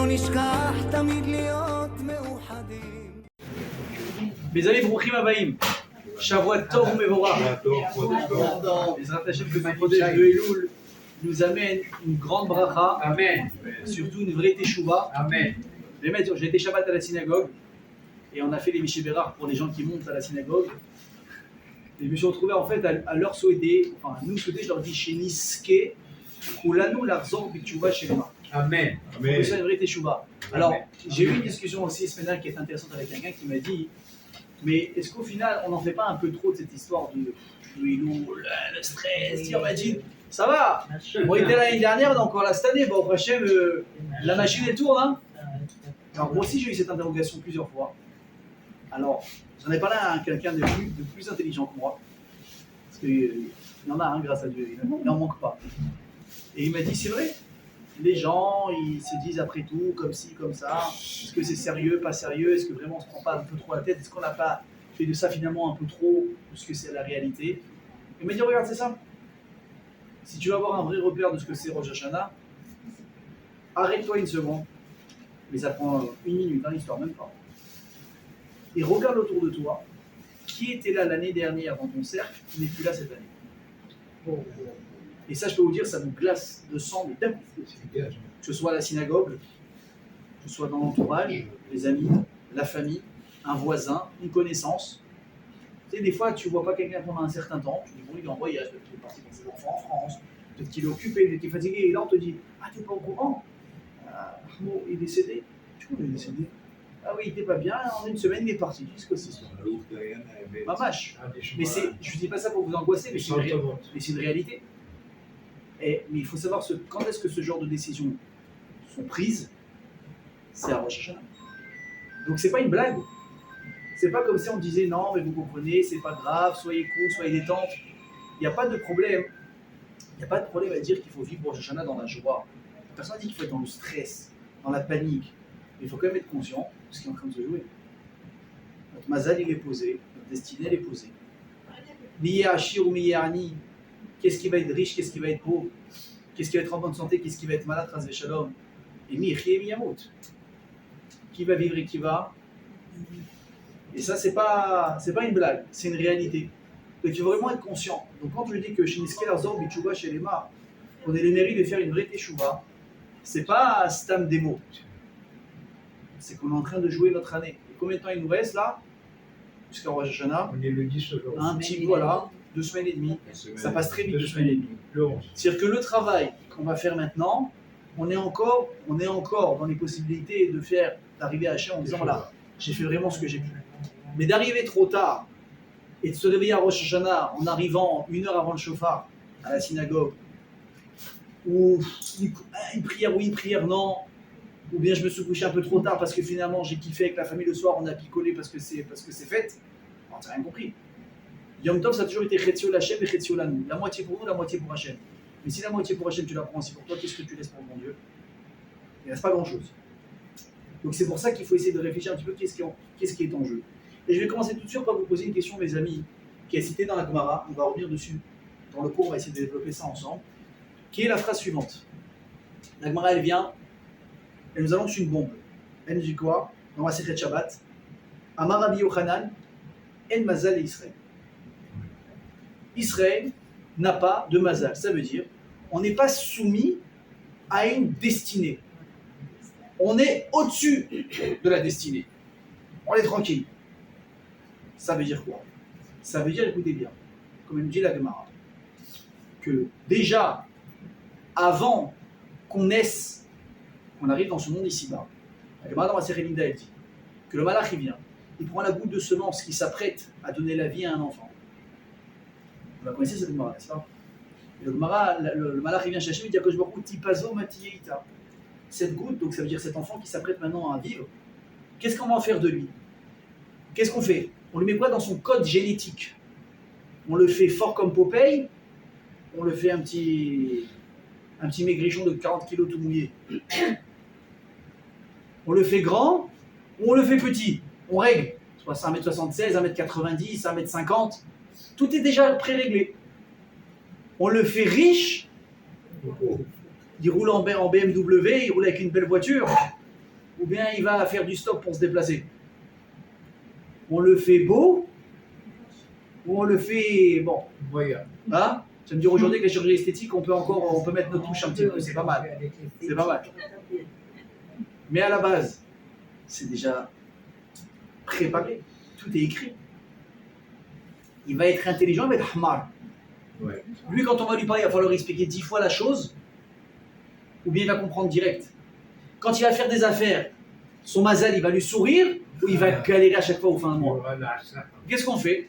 Mes amis, Brouchim Abaïm, Shavuot Tov Umevora. Les rattachés que le protège de Elul nous amène une grande bracha. Amen. Surtout une vraie teshuva. Amen. J'ai été Shabbat à la synagogue et on a fait les Miché Bérard pour les gens qui montent à la synagogue. Et je me suis retrouvé en fait à leur souhaiter, enfin nous souhaiter, je leur dis chez Niske, ou l'anneau l'arzor b'tshuva chez moi. Amen. C'est ça une vraie teshuva. Alors j'ai eu une discussion aussi ce matin qui est intéressante avec quelqu'un qui m'a dit, mais est-ce qu'au final on n'en fait pas un peu trop de cette histoire de Elul, le stress, on m'a dit, ça va, on était l'année dernière, on est encore là cette année, bon prochain la machine elle tourne. Hein. Alors moi aussi j'ai eu cette interrogation plusieurs fois. Alors, j'en ai parlé à quelqu'un de plus intelligent que moi. Parce qu'il y en a un, grâce à Dieu, il n'en manque pas. Et il m'a dit, c'est vrai, les gens, ils se disent après tout, comme ci, comme ça, est-ce que c'est sérieux, pas sérieux, est-ce que vraiment on se prend pas un peu trop la tête, est-ce qu'on n'a pas fait de ça finalement un peu trop, de ce que c'est la réalité. Il m'a dit, regarde, c'est ça. Si tu veux avoir un vrai repère de ce que c'est Rosh Hashanah, arrête-toi une seconde, mais ça prend une minute, hein, l'histoire, même pas. Et regarde autour de toi, qui était là l'année dernière dans ton cercle, qui n'est plus là cette année. Et ça, je peux vous dire, ça nous glace de sang, mais d'un coup. Que ce soit à la synagogue, que ce soit dans l'entourage, les amis, la famille, un voisin, une connaissance. Tu sais, des fois, tu ne vois pas quelqu'un pendant un certain temps, tu dis, bon, il est en voyage, peut-être qu'il est parti pour ses enfants en France, peut-être qu'il est occupé, peut-être qu'il est fatigué, et là, on te dit, ah, tu n'es pas au courant, il est décédé. Tu vois, il est décédé. Ah oui, il n'était pas bien, en une semaine, il est parti. Qu'est-ce que c'est ça? Mamache. Mais je ne dis pas ça pour vous angoisser, mais c'est une réalité. Mais il faut savoir quand est-ce que ce genre de décisions sont prises, c'est à Rosh Hashanah. Donc c'est pas une blague. C'est pas comme si on disait non, mais vous comprenez, c'est pas grave, soyez cool, soyez détente. Il n'y a pas de problème. Il n'y a pas de problème à dire qu'il faut vivre Rosh Hashanah dans la joie. Personne n'a dit qu'il faut être dans le stress, dans la panique. Mais il faut quand même être conscient de ce qui est en train de se jouer. Notre mazal, il est posé, notre destinée, elle est posée. Miye Hachir ou Miye Ani, qu'est-ce qui va être riche, qu'est-ce qui va être pauvre, qu'est-ce qui va être en bonne santé, qu'est-ce qui va être malade, Chas v'Shalom. Et Miye Chi et Miye Yamut. Qui va vivre et qui va. Et ça, c'est pas une blague, c'est une réalité. Donc il faut vraiment être conscient. Donc quand je dis que chez Niske Arzor B'Tshuva chez les Mar, on a le mérite de faire une vraie teshuva, c'est pas stam démo. C'est qu'on est en train de jouer notre année. Et combien de temps il nous reste là? Jusqu'à Rosh Hashanah. On est le 10 aujourd'hui. Un petit, voilà, 2 semaines et demie. Ça passe très vite, 2 semaines et demie. C'est-à-dire que le travail qu'on va faire maintenant, on est encore dans les possibilités d'arriver à Hachem en disant voilà, j'ai fait vraiment ce que j'ai pu. Mais d'arriver trop tard et de se réveiller à Rosh Hashanah en arrivant 1 heure avant le shofar à la synagogue, ou une prière oui, une prière non, ou bien je me suis couché un peu trop tard parce que finalement j'ai kiffé avec la famille le soir, on a picolé parce que c'est fait, on n'a rien compris. Yom Tov ça a toujours été Chetzio l'Hachem et Chetzio l'Anou, la moitié pour nous, la moitié pour Hachem. Mais si la moitié pour Hachem tu la prends aussi pour toi, qu'est-ce que tu laisses pour mon Dieu? Il ne reste pas grand-chose. Donc c'est pour ça qu'il faut essayer de réfléchir un petit peu qu'est-ce qui est en jeu. Et je vais commencer tout de suite par vous poser une question, mes amis, qui est citée dans la Gemara, on va revenir dessus. Dans le cours, on va essayer de développer ça ensemble, qui est la phrase suivante. La Gemara, elle vient, elle nous annonce une bombe. Elle nous dit quoi? Dans la Sechet Shabbat, Amar Rabbi Yochanan, En Mazal Israël. Israël n'a pas de Mazal. Ça veut dire, on n'est pas soumis à une destinée. On est au-dessus de la destinée. On est tranquille. Ça veut dire quoi? Ça veut dire, écoutez bien, comme elle nous dit la Gemara, que déjà, avant qu'on naisse, qu'on arrive dans ce monde ici-bas, la Gemara dans la Sechet Linda, elle dit que le malach il vient, il prend la goutte de semence qui s'apprête à donner la vie à un enfant. Vous la connaissez cette Gemara, n'est-ce pas? Et le malach il vient chercher, il dit à Kosh Baruch Hu, Tipazo Matiyeita. Cette goutte, donc ça veut dire cet enfant qui s'apprête maintenant à vivre, qu'est-ce qu'on va en faire de lui? Qu'est-ce qu'on fait? On lui met quoi dans son code génétique? On le fait fort comme Popeye, on le fait un petit maigrichon de 40 kilos tout mouillé. On le fait grand ou on le fait petit? On règle, soit 1m76, 1m90, 1m50, tout est déjà pré-réglé. On le fait riche, il roule en BMW, il roule avec une belle voiture, ou bien il va faire du stop pour se déplacer. On le fait beau, ou on le fait bon. Hein? Tu vas me dire aujourd'hui que la chirurgie esthétique, on peut mettre notre touche un petit peu, c'est pas mal. C'est pas mal. Mais à la base, c'est déjà préparé, tout est écrit. Il va être intelligent, il va être hamar. Ouais. Lui, quand on va lui parler, il va falloir expliquer 10 fois la chose, ou bien il va comprendre direct. Quand il va faire des affaires, son mazal, il va lui sourire, ou il va galérer à chaque fois au fin de mois. Qu'est-ce qu'on fait?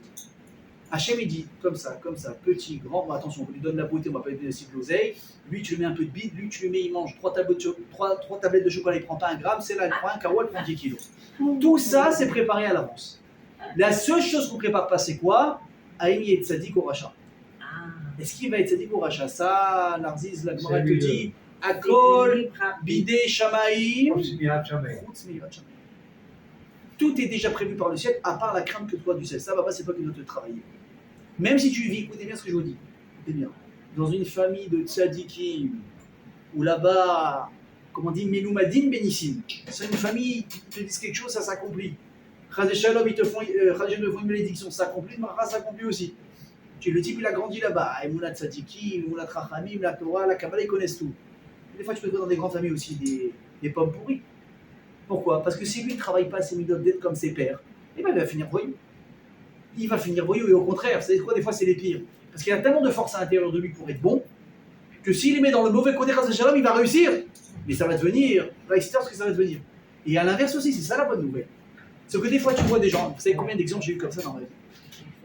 Hachem, il dit comme ça, petit, grand, bon, attention, on lui donne la beauté, on va pas lui donner aussi de l'oseille. Lui, tu lui mets un peu de bide, lui, tu lui mets, il mange 3 tablettes de chocolat, il prend pas 1 gramme, c'est là, il prend 1 kawal, il prend 10 kilos. Tout ça, c'est préparé à l'avance. La seule chose qu'on prépare pas, c'est quoi? Aïmi et tzadik au rachat. Est-ce qu'il va être tzadik au rachat? Ça, Narziz, la Gemara te dit, Akol, bidé, shamaïm, tout est déjà prévu par le ciel, à part la crainte que toi du ciel. Ça va pas, c'est toi qui dois te travailler. Même si tu vis, écoutez bien ce que je vous dis, écoutez bien, dans une famille de tzadikim, où là-bas, comme on dit, Meloumadim Benissim, c'est une famille qui te dit quelque chose, ça s'accomplit. Chaz Shalom, ils te font une malédiction, ça s'accomplit, Mara s'accomplit aussi. Le type, il a grandi là-bas, Emouna Tzadikim, Emouna Trachamim, la Torah, la Kabbalah, ils connaissent tout. Et des fois, tu peux trouver dans des grandes familles aussi des pommes pourries. Pourquoi? Parce que si lui ne travaille pas ses midot d'être comme ses pères, eh ben, il va finir voyou. Il va finir voyou, et au contraire, vous savez quoi, des fois c'est les pires. Parce qu'il a tellement de force à l'intérieur de lui pour être bon, que s'il les met dans le mauvais côté Chas Shalom, il va réussir. Mais ça va devenir, il va exciter ce que ça va devenir. Et à l'inverse aussi, c'est ça la bonne nouvelle. C'est que des fois tu vois des gens, vous savez combien d'exemples j'ai eu comme ça dans ma vie?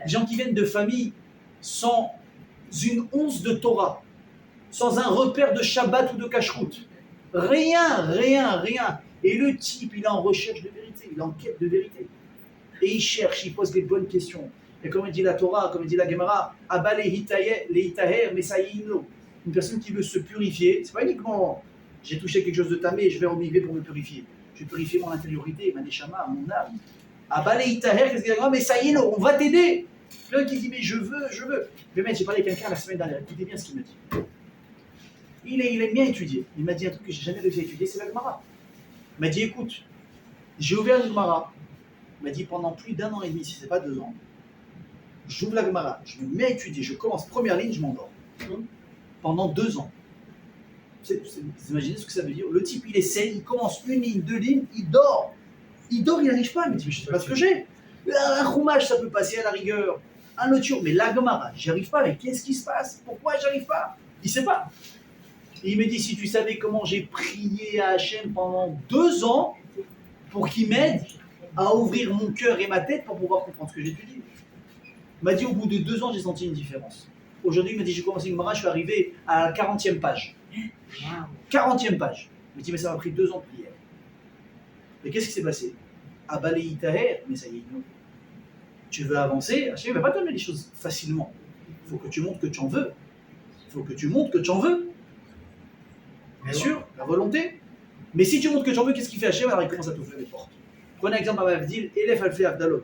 Des gens qui viennent de familles sans une once de Torah, sans un repère de Shabbat ou de Kashrut. Rien. Et le type, il est en recherche de vérité, il est en quête de vérité. Et il cherche, il pose des bonnes questions. Et comme il dit la Torah, comme il dit la Gemara, Abba le hitaher, mesayino. Une personne qui veut se purifier, c'est pas uniquement j'ai touché quelque chose de tamé, je vais au milieu pour me purifier. Je vais purifier mon intériorité, ma neshama, mon âme. Abba le hitaher, qu'est-ce qu'il dit? Mesayino, on va t'aider. Quelqu'un qui dit mais je veux. Mais mec, j'ai parlé avec quelqu'un la semaine dernière, écoutez bien ce qu'il me dit. Il aime bien étudier. Il m'a dit un truc que j'ai jamais réussi à étudier, c'est la Gemara. Il m'a dit écoute, j'ai ouvert la Gemara. Il m'a dit pendant plus d'1 an et demi, si ce n'est pas 2 ans, j'ouvre la Gemara, je me mets à étudier, je commence première ligne, je m'endors. Pendant 2 ans. Vous imaginez ce que ça veut dire? Le type, il essaie, il commence 1 ligne, 2 lignes, il dort. Il n'arrive pas. Il me dit mais je ne sais pas ce que j'ai. Un roumage, ça peut passer à la rigueur. Un loture, mais la Gemara, j'y arrive pas. Mais qu'est-ce qui se passe? Pourquoi j'arrive pas? Il ne sait pas. Et il me dit, si tu savais comment j'ai prié à Hachem pendant 2 ans pour qu'il m'aide à ouvrir mon cœur et ma tête pour pouvoir comprendre ce que j'étudie. Il m'a dit, au bout de 2 ans, j'ai senti une différence. Aujourd'hui, il m'a dit, j'ai commencé une Gemara, je suis arrivé à la 40e page. 40e page. Il m'a dit, mais ça m'a pris 2 ans de prière. Mais qu'est-ce qui s'est passé? Abalei Taher, mais ça y est, non. Tu veux avancer, Hachem ne va pas te donner les choses facilement. Il faut que tu montres que tu en veux. Bien sûr, la volonté. Mais si tu montres que tu en veux, qu'est-ce qu'il fait Hachem? Alors il commence à t'ouvrir les portes. Prenez exemple à Mavdil, Elef Alfei Avdalot.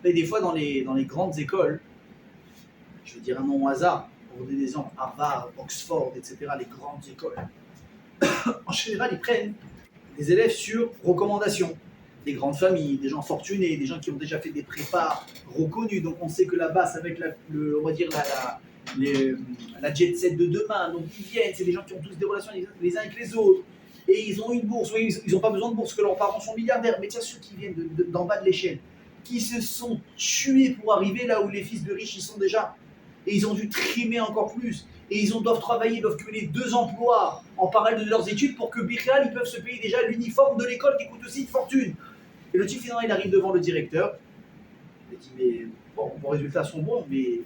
Et des fois dans les grandes écoles, je vais dire un nom au hasard, pour donner des exemples, Harvard, Oxford, etc., les grandes écoles, en général ils prennent des élèves sur recommandation. Des grandes familles, des gens fortunés, des gens qui ont déjà fait des prépas reconnus. Donc on sait que là-bas, c'est avec on va dire la jet set de demain. Donc ils viennent, c'est des gens qui ont tous des relations les uns avec les autres. Et ils ont une bourse, ou ils n'ont pas besoin de bourse, que leurs parents sont milliardaires. Mais tiens, ceux qui viennent d'en bas de l'échelle, qui se sont tués pour arriver là où les fils de riches ils sont déjà. Et ils ont dû trimer encore plus. Et ils doivent travailler, doivent cumuler 2 emplois en parallèle de leurs études pour que Bichal, ils peuvent se payer déjà l'uniforme de l'école qui coûte aussi une fortune. Et le type finalement, il arrive devant le directeur. Il dit, mais bon, vos résultats sont bons, mais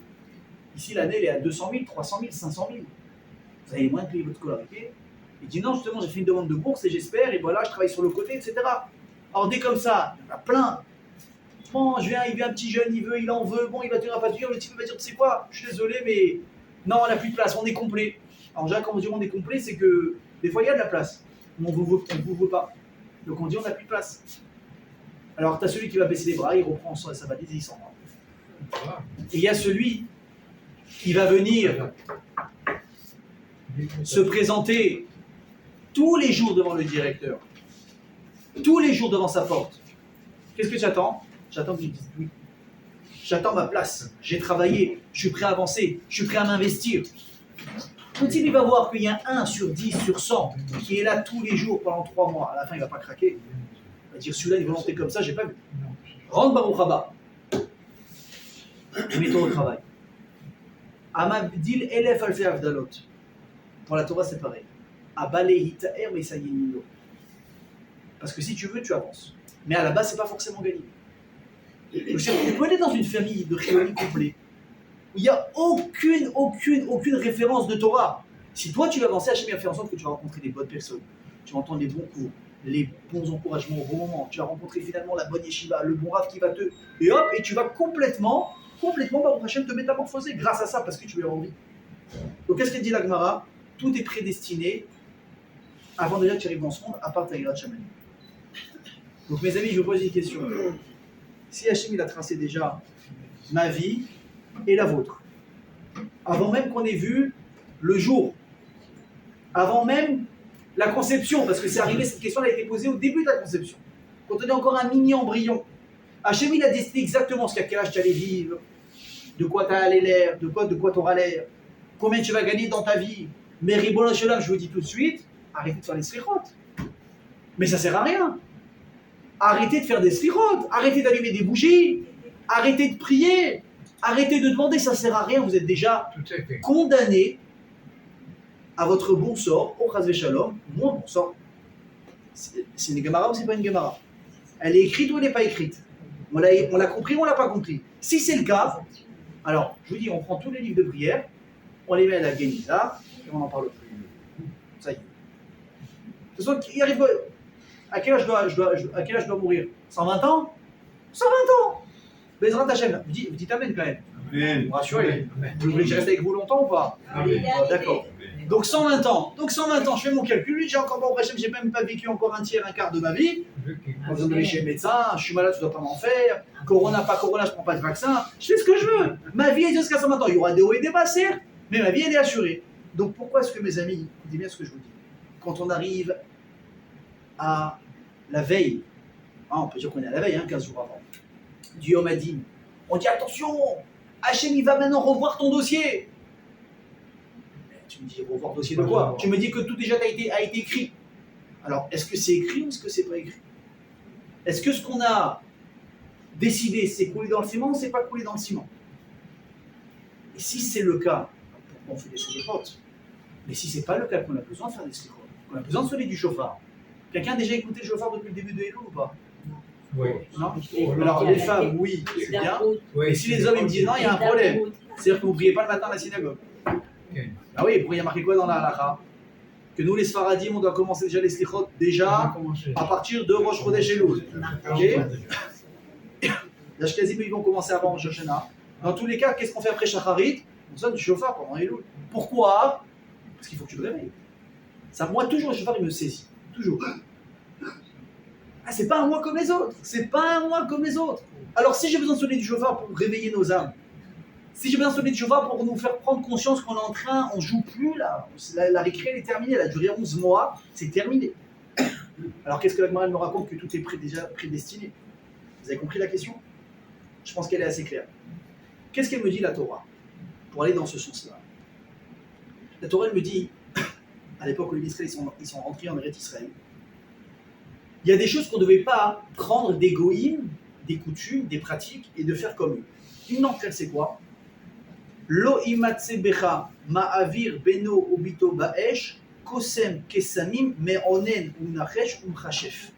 ici l'année, elle est à 200 000, 300 000, 500 000. Vous avez les moyens de payer votre scolarité? Il dit, non, justement, j'ai fait une demande de bourse et j'espère, et voilà, je travaille sur le côté, etc. Alors, dès comme ça, il y en a plein. Bon, il vient un petit jeune, il en veut, bon, il va tenir à pas dire, le type va dire, tu sais quoi, je suis désolé, mais non, on n'a plus de place, on est complet. Alors, déjà, quand on dit on est complet, c'est que des fois, il y a de la place, mais on ne vous veut pas. Donc, on dit on n'a plus de place. Alors, tu as celui qui va baisser les bras, il reprend sa valise et il s'en va. Et il y a celui qui va venir se présenter tous les jours devant le directeur. tous les jours devant sa porte, qu'est-ce que tu attends? J'attends que tu dises oui. J'attends ma place. J'ai travaillé, je suis prêt à avancer, je suis prêt à m'investir. Le type, il va voir qu'il y a 1 sur 10 sur 100 qui est là tous les jours pendant 3 mois. À la fin, il ne va pas craquer. Il va dire celui-là, une volonté comme ça, j'ai pas vu. Rentre Baruch Haba. Mets-toi au travail. Amabdil Elef Alfei Avdalot. Pour la Torah, c'est pareil. Abalehi Ta'er, mais ça y est, parce que si tu veux, tu avances. Mais à la base, c'est pas forcément gagné. Vous pouvez aller dans une famille de Chiloni complet où il n'y a aucune référence de Torah. Si toi, tu vas avancer, Hachem va faire en sorte que tu vas rencontrer des bonnes personnes. Tu vas entendre les bons cours, les bons encouragements au bon moment. Tu vas rencontrer finalement la bonne yeshiva, le bon rave qui va te... Et hop, et tu vas complètement, Baruch Hashem, te métamorphoser grâce à ça, parce que tu as envie. Donc, qu'est-ce qu'elle dit la Gemara? Tout est prédestiné avant déjà que tu arrives dans ce monde, à part ta Yirat Shamayim. Donc, mes amis, je vous pose une question. Si Hachem, il a tracé déjà ma vie et la vôtre, avant même qu'on ait vu le jour, avant même la conception, parce que c'est arrivé, cette question elle a été posée au début de la conception, quand on est encore un mini embryon. Hachem, il a décidé exactement à quel âge tu allais vivre, de quoi tu allais l'air, de quoi tu auras l'air, combien tu vas gagner dans ta vie. Mais Ribono Shel Olam, je vous dis tout de suite, arrêtez de faire les slichot. Mais ça sert à rien. Arrêtez de faire des slichot, arrêtez d'allumer des bougies, arrêtez de prier, arrêtez de demander, ça sert à rien, vous êtes déjà condamné à votre bon sort, au Chas Shalom, mon bon sort. C'est une Gemara ou c'est pas une Gemara? Elle est écrite ou elle n'est pas écrite? On l'a compris ou on l'a pas compris? Si c'est le cas, alors je vous dis, on prend tous les livres de prière, on les met à la Guéniza, et on n'en parle plus. Ça y est. De toute façon, il arrive. À quel âge je dois mourir? 120 ans? 120 ans! Bezrat Hashem, vous dites Amen quand même. Amen. Rassurez. Vous voulez que je reste avec vous longtemps ou pas? Amen. D'accord. Donc 120 ans. Je fais mon calcul. J'ai encore, bon, Hashem, j'ai même pas vécu encore un tiers, un quart de ma vie. Pas besoin d'aller chez le médecin. Je suis malade, tu dois pas m'en faire. Corona, pas corona, je prends pas de vaccin. Je fais ce que je veux. Ma vie est jusqu'à 120 ans. Il y aura des hauts et des bas, certes, mais ma vie, elle est assurée. Donc pourquoi est-ce que mes amis, écoutez bien ce que je vous dis, quand on arrive à la veille, on peut dire qu'on est à la veille, 15 jours avant, du Yom Hadin, on dit attention, Hachem il va maintenant revoir ton dossier. Mais tu me dis revoir dossier de quoi? Tu me dis que tout déjà a été écrit. Alors est-ce que c'est écrit ou est-ce que c'est pas écrit? Est-ce que ce qu'on a décidé c'est coulé dans le ciment ou c'est pas coulé dans le ciment? Et si c'est le cas, pourquoi on fait des slichot? Mais si c'est pas le cas, qu'on a besoin de faire des slichot, qu'on a besoin de sonner du chauffard. Quelqu'un a déjà écouté le chauffard depuis le début de Elul ou pas? Oui. Non. Alors les femmes, oui, c'est bien. Et si les hommes ils me disent non, il y a un problème. C'est-à-dire que vous ne priez pas le matin à la synagogue. Okay. Ah oui, pourquoi il y a marqué quoi dans la halakha? Que nous les Sfaradim, on doit commencer déjà les slichot déjà à partir de Rosh Chodesh Elul. Ok? Les Ashkenazim, ils vont commencer avant Rosh Hashanah. Dans tous les cas, qu'est-ce qu'on fait après Shacharit? On sonne du chauffard pendant Elul. Pourquoi? Parce qu'il faut que tu te réveilles. Ça, moi, toujours le chauffard, il me saisit. Toujours. Ah, c'est pas un moi comme les autres. C'est pas un moi comme les autres. Alors, si j'ai besoin de sonner du chauffard pour réveiller nos âmes, si j'ai besoin de sonner du chauffard pour nous faire prendre conscience qu'on est en train, on joue plus là. La récré, elle est terminée. Elle a duré 11 mois. C'est terminé. Alors, qu'est-ce que la Gemara me raconte? Que tout est déjà prédestiné. Vous avez compris la question? Je pense qu'elle est assez claire. Qu'est-ce qu'elle me dit, la Torah, pour aller dans ce sens-là? La Torah, elle me dit, à l'époque où les Israéliens ils sont rentrés en Eretz Israël, il y a des choses qu'on ne devait pas prendre des goïms, des coutumes, des pratiques, et de faire comme eux. Une d'entre elles, c'est quoi? Lo imatse becha ma'avir beno ubito ba'esh kosem kesamim me'onen unachesh umchashef.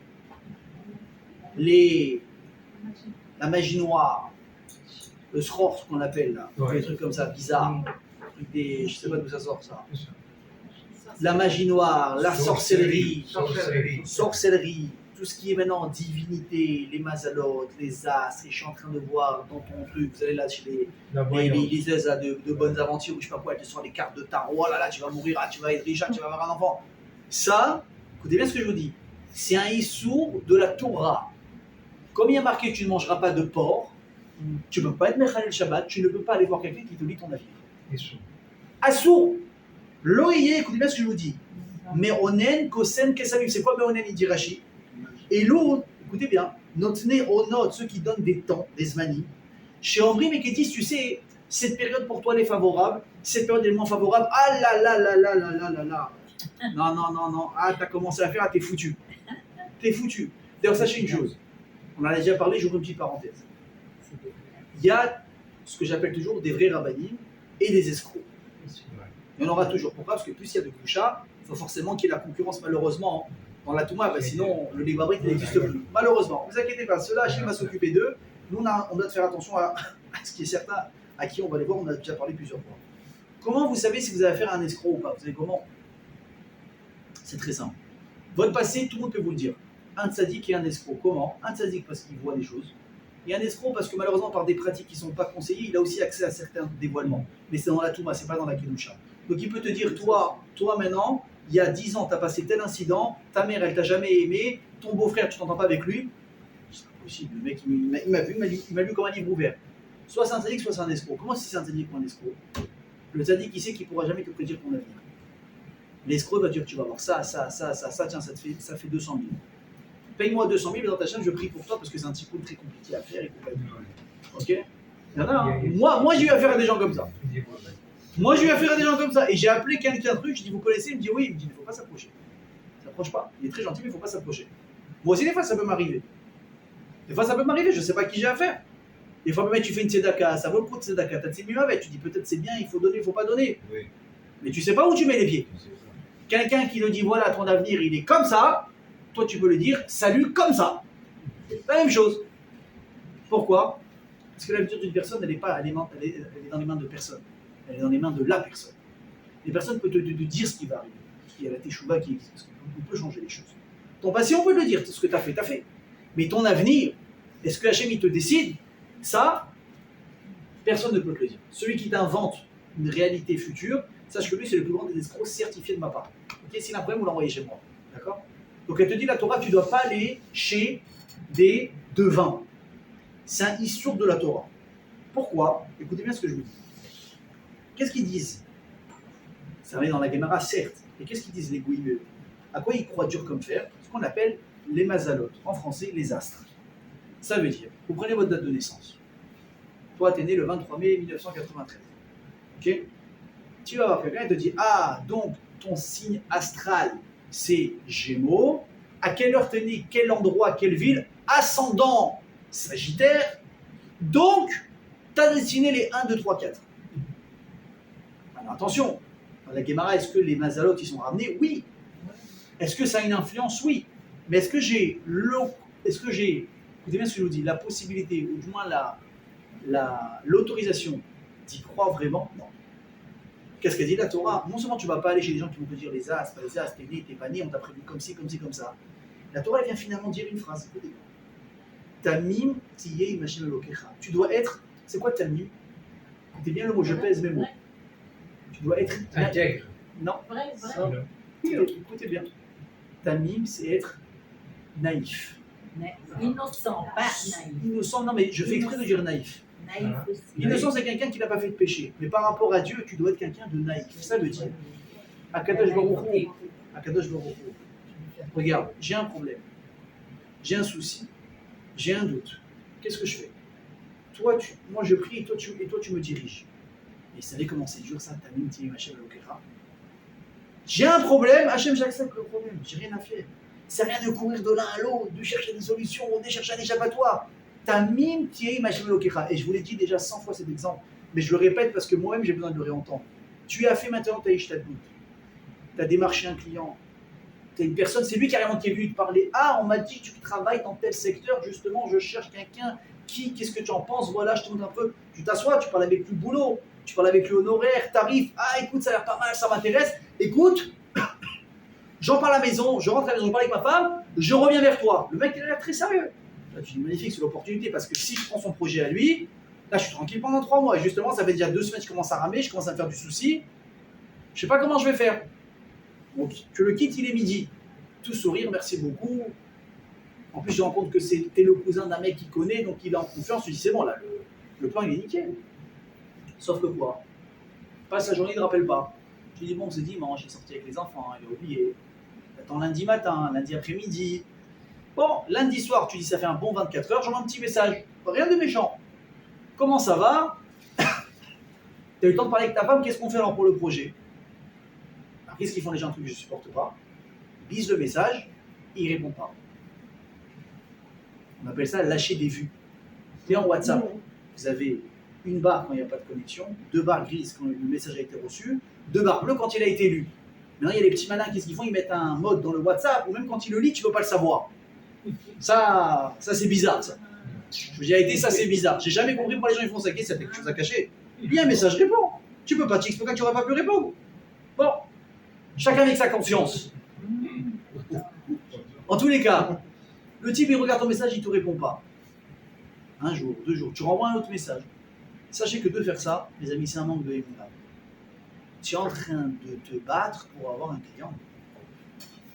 La magie noire, le sror, ce qu'on appelle là, Ouais. des trucs comme ça, bizarres, je sais pas d'où ça sort ça. La magie noire, la sorcellerie, tout ce qui est maintenant divinité, les mazalotes, les astres, et je suis en train de voir dans ton truc, vous allez là chez les aises de bonnes aventures, ou je sais pas quoi, elles te sortent les cartes de tarot, oh là là, tu vas mourir, ah, tu vas être riche, ah, tu vas avoir un enfant. Ça, écoutez bien ce que je vous dis, c'est un issour de la Torah. Comme il y a marqué, tu ne mangeras pas de porc, tu ne peux pas être Mechalel Shabbat, tu ne peux pas aller voir quelqu'un qui te lit ton avis. Assour. Loïe, écoutez bien ce que je vous dis. Me'onen, kosen, kesamim. C'est quoi Me'onen, il dit Rashi? Et l'autre, écoutez bien, notne au note, ceux qui donnent des temps, des zmanim. Chez Omri mais qui disent, tu sais, cette période pour toi elle est favorable, cette période est moins favorable. Ah là là là là là là là là. Non, non, non, non. Ah, t'as commencé à faire, ah, t'es foutu. T'es foutu. D'ailleurs, sachez une chose. On en a déjà parlé, j'ouvre une petite parenthèse. Il y a ce que j'appelle toujours des vrais rabbinim et des escrocs. Il y en aura toujours. Pourquoi? Parce que plus il y a de koucha, il faut forcément qu'il y ait la concurrence, malheureusement, dans la Touma, sinon le Libabrit n'existe plus. Malheureusement, ne vous inquiétez pas, ceux-là, Hachem va s'occuper d'eux. Nous, on doit faire attention à ce qui est certain, à qui on va les voir, on a déjà parlé plusieurs fois. Comment vous savez si vous avez affaire à un escroc ou pas? Vous savez comment? C'est très simple. Votre passé, tout le monde peut vous le dire. Un tzaddik et un escroc. Comment? Un tzaddik parce qu'il voit des choses. Et un escroc parce que malheureusement, par des pratiques qui ne sont pas conseillées, il a aussi accès à certains dévoilements. Mais c'est dans la Touma, c'est pas dans la Kedusha. Donc il peut te dire, toi maintenant, il y a 10 ans, tu as passé tel incident, ta mère, elle t'a jamais aimé, ton beau-frère, tu t'entends pas avec lui. C'est pas possible, le mec, il m'a vu comme un livre ouvert. Soit c'est un tzaddik, soit c'est un escroc. Comment si c'est un tzaddik ou un escroc? Le tzaddik, il sait qu'il ne pourra jamais te prédire ton avenir. L'escroc va dire, tu vas voir ça, tiens, ça fait 200 000. Paye-moi 200 000, mais dans ta chaîne, je prie pour toi parce que c'est un petit coup très compliqué à faire. Ok? Il y en a, hein. Moi, j'ai eu affaire à des gens comme ça. Moi, j'ai eu affaire à des gens comme ça. Et j'ai appelé quelqu'un truc, je dis, vous connaissez? Il me dit, oui. Il me dit, il ne faut pas s'approcher. Il ne s'approche pas. Il est très gentil, mais il ne faut pas s'approcher. Moi aussi, des fois, ça peut m'arriver. Je ne sais pas à qui j'ai affaire. Des fois, même, tu fais une tzedaka, ça vaut le coup de tzedaka. Tu as tes mieux avec. Tu dis, peut-être c'est bien, il faut donner, il ne faut pas donner. Oui. Mais tu ne sais pas où tu mets les pieds. Quelqu'un qui nous dit, voilà, ton avenir, il est comme ça. Toi, tu peux le dire, salut, comme ça. La même chose. Pourquoi? Parce que l'avenir d'une personne, elle est dans les mains de personne. Elle est dans les mains de la personne. Les personnes peuvent te dire ce qui va arriver. Parce qu'il y a la teshuva qui existe. Parce qu'on peut changer les choses. Ton passé, on peut le dire. Ce que tu as fait, tu as fait. Mais ton avenir, est-ce que Hachem, il te décide? Ça, personne ne peut te le dire. Celui qui t'invente une réalité future, sache que lui, c'est le plus grand des escrocs certifiés de ma part. Ok, s'il a un problème, vous l'envoyez chez moi. D'accord? Donc elle te dit, la Torah, tu ne dois pas aller chez des devins. C'est un issour de la Torah. Pourquoi? Écoutez bien ce que je vous dis. Qu'est-ce qu'ils disent? Ça va dans la Gemara, certes. Et qu'est-ce qu'ils disent les goïmeux? À quoi ils croient dur comme fer? Ce qu'on appelle les mazalotes. En français, les astres. Ça veut dire, vous prenez votre date de naissance. Toi, tu es né le 23 mai 1993. Ok? Tu vas voir quelqu'un et te dit, ah, donc ton signe astral, c'est Gémeaux. À quelle heure t'es né? Quel endroit? Quelle ville? Ascendant Sagittaire. Donc, t'as dessiné les 1, 2, 3, 4. Alors attention, dans la Gemara, est-ce que les mazalotes ils sont ramenés? Oui. Est-ce que ça a une influence? Oui. Mais est-ce que j'ai, écoutez bien ce que je vous dis, la possibilité, ou du moins l'autorisation d'y croire vraiment? Non. Qu'est-ce qu'elle dit la Torah? Non seulement tu ne vas pas aller chez des gens qui vont te dire les as, pas les as, t'es né, t'es pas né, on t'a prévu comme ci, comme ci, comme ça. La Torah elle vient finalement dire une phrase. Tamim tiyeh imachem elokecha. Tu dois être, c'est quoi tamim? Écoutez bien le mot, je pèse mes mots. Tu dois être intègre. Non. Écoutez bien. Tamim, c'est être naïf. Innocent, pas naïf. Innocent, non mais je fais exprès de dire naïf. Naïf aussi. Innocent, c'est quelqu'un qui n'a pas fait de péché. Mais par rapport à Dieu, tu dois être quelqu'un de naïf. Ça veut dire. Akadosh Baruch Hu. Akadosh Baruch Hu. Regarde, j'ai un problème. J'ai un souci. J'ai un doute. Qu'est-ce que je fais? Moi je prie et toi tu me diriges. Et vous savez comment c'est dur ça? Tamim tiyeh Hachem Elokecha. J'ai un problème, Hachem, j'accepte le problème. J'ai rien à faire. C'est rien de courir de l'un à l'autre, de chercher des solutions, de chercher un échappatoire. Tamim tiyeh Hachem Elokecha. Et je vous l'ai dit déjà 100 fois cet exemple, mais je le répète parce que moi-même j'ai besoin de le réentendre. Tu as fait maintenant ta ishtadlut. Tu as démarché un client. Tu es une personne, c'est lui carrément qui est venu te parler. Ah, on m'a dit que tu travailles dans tel secteur, justement, je cherche quelqu'un. Qu'est-ce que tu en penses? Voilà, je te montre un peu. Tu t'assois, tu parles avec lui boulot, tu parles avec lui honoraire, tarif. Ah, écoute, ça a l'air pas mal, ça m'intéresse. Écoute, j'en parle à la maison, je rentre à la maison, je parle avec ma femme, je reviens vers toi. Le mec, il a l'air très sérieux. Là, tu dis magnifique, c'est l'opportunité parce que si je prends son projet à lui, là, je suis tranquille pendant 3 mois. Et justement, ça fait déjà 2 semaines que je commence à ramer, je commence à me faire du souci. Je sais pas comment je vais faire. Donc, tu le quittes, il est midi. Tout sourire, merci beaucoup. En plus, je rends compte que t'es le cousin d'un mec qu'il connaît, donc il est en confiance. Je lui dis, c'est bon, là, le plan, il est nickel. Sauf que quoi? Passe la journée, il ne rappelle pas. Je lui dis, bon, c'est dimanche, il est sorti avec les enfants, il a oublié. Attends lundi matin, lundi après-midi. Bon, lundi soir, tu dis ça fait un bon 24 heures, j'envoie un petit message. Rien de méchant. Comment ça va? Tu as eu le temps de parler avec ta femme, qu'est-ce qu'on fait alors pour le projet? Alors, qu'est-ce qu'ils font les gens, un truc que je ne supporte pas? Ils lisent le message, ils ne répondent pas. On appelle ça lâcher des vues. Et en WhatsApp, vous avez une barre quand il n'y a pas de connexion, 2 barres grises quand le message a été reçu, 2 barres bleues quand il a été lu. Maintenant, il y a les petits malins, qu'est-ce qu'ils font? Ils mettent un mode dans le WhatsApp, ou même quand ils le lisent, tu ne peux pas le savoir. Ça c'est bizarre, ça. Je vous dis la vérité, ça c'est bizarre. J'ai jamais compris pourquoi les gens ils font ça. Qu'est-ce qu'il y a quelque chose à cacher? Il y a un message, réponds. Tu peux pas t'expliquer que tu n'aurais pas pu répondre. Bon, chacun avec sa confiance. En tous les cas, le type il regarde ton message, il ne te répond pas. Un jour, 2 jours, tu renvoies un autre message. Sachez que de faire ça, les amis, c'est un manque de émouna. Tu es en train de te battre pour avoir un client.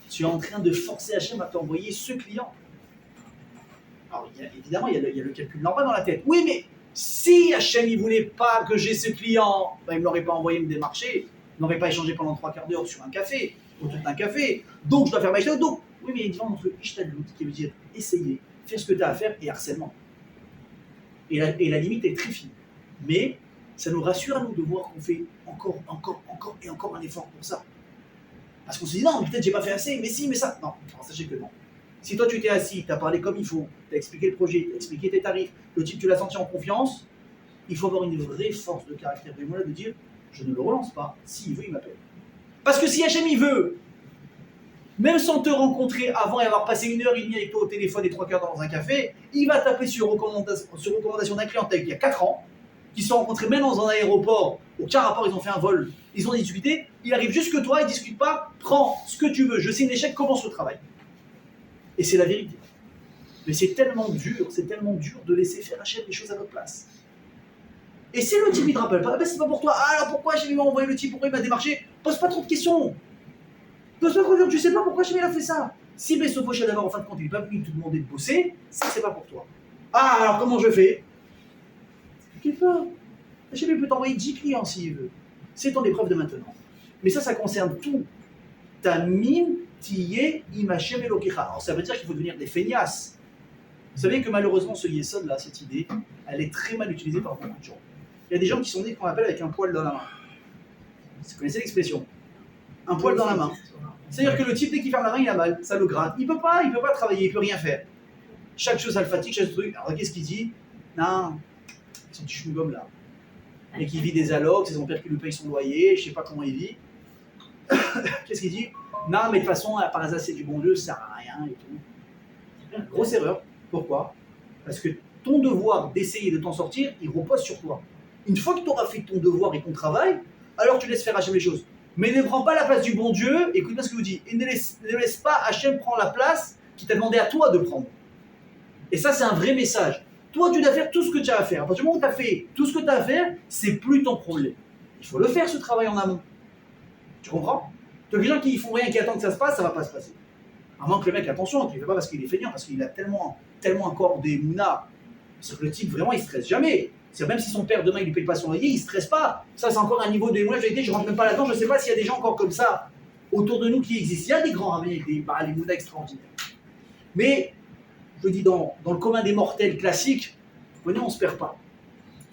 Tu es en train de forcer Hachem à t'envoyer ce client. Alors, évidemment, il y a le calcul normal dans la tête. Oui, mais si Hachem ne voulait pas que j'ai ce client, ben, il ne me l'aurait pas envoyé me démarcher, il n'aurait pas échangé pendant 3/4 d'heure sur un café, autour d'un café. Donc, je dois faire ma chose. Donc, oui, mais il y a une différence entre ishtadlout, qui veut dire essayer, faire ce que tu as à faire, et harcèlement. Et la limite est très fine. Mais ça nous rassure à nous de voir qu'on fait encore et encore un effort pour ça. Parce qu'on se dit non, peut-être j'ai pas fait assez, mais si, mais ça. Non, sachez que non. Si toi tu t'es assis, tu as parlé comme il faut, tu as expliqué le projet, tu as expliqué tes tarifs, le type tu l'as senti en confiance, il faut avoir une vraie force de caractère de moi de dire je ne le relance pas, s'il veut il m'appelle. Parce que si Hachem il veut, même sans te rencontrer avant et avoir passé 1h30 avec toi au téléphone et 3/4 dans un café, il va taper sur recommandation d'un client il y a 4 ans, qui se sont rencontrés même dans un aéroport, aucun rapport, ils ont fait un vol, ils ont discuté, il arrive jusque toi, il ne discute pas, prends ce que tu veux, je signe l'échec, commence le travail. Et c'est la vérité. Mais c'est tellement dur de laisser faire Hachem les choses à notre place. Et si le type il ne te rappelle pas, ben c'est pas pour toi. Ah, alors pourquoi Hachem m'a envoyé le type, pourquoi il m'a démarché? Pose pas trop de questions. Pose pas trop de questions, tu sais pas pourquoi Hachem il a fait ça. Si Bessophoche d'abord en fin de compte il n'est pas venu te demander de bosser, c'est pas pour toi. Ah, alors comment je fais? T'inquiète pas. Hachem peut t'envoyer 10 clients s'il veut. C'est ton épreuve de maintenant. Mais ça concerne tout. Ta mine, tiye, imachem et lokecha. Alors ça veut dire qu'il faut devenir des feignasses. Vous savez que malheureusement ce yesod là, cette idée, elle est très mal utilisée par beaucoup de gens. Il y a des gens qui sont nés qu'on appelle avec un poil dans la main. Vous connaissez l'expression? Un poil dans la main. C'est-à-dire que le type dès qu'il ferme la main, il a mal, ça le gratte. Il peut pas travailler, il peut rien faire. Chaque chose ça le fatigue, chaque truc. Alors qu'est-ce qu'il dit? Non, son petit chewing-gum là. Et qui vit des allocs, c'est son père qui lui paye son loyer, je sais pas comment il vit. Qu'est-ce qu'il dit? Non, mais de toute façon, par hasard, c'est du bon Dieu, ça sert à rien et tout. Grosse erreur. Pourquoi? Parce que ton devoir d'essayer de t'en sortir, il repose sur toi. Une fois que tu auras fait ton devoir et ton travail, alors tu laisses faire Hachem les choses. Mais ne prends pas la place du bon Dieu, écoute bien ce que je vous dis, et ne laisse pas Hachem prendre la place qui t'a demandé à toi de prendre. Et ça, c'est un vrai message. Toi, tu dois faire tout ce que tu as à faire. À partir du moment où tu as fait tout ce que tu as à faire, c'est plus ton problème. Il faut le faire, ce travail en amont. Tu comprends? Donc les gens qui font rien, qui attendent que ça se passe, ça va pas se passer. À moins que le mec, attention, qu'il ne fait pas parce qu'il est feignant, parce qu'il a tellement un corps des mounas. C'est que le type, vraiment, il ne stresse jamais. C'est même si son père, demain, il ne lui paye pas son loyer, il ne stresse pas. Ça, c'est encore un niveau des mounas. Je ne rentre même pas là-dedans. Je ne sais pas s'il y a des gens encore comme ça autour de nous qui existent. Il y a des grands rabbins avec des mounas extraordinaires. Mais, je dis, dans le commun des mortels classiques, on ne se perd pas.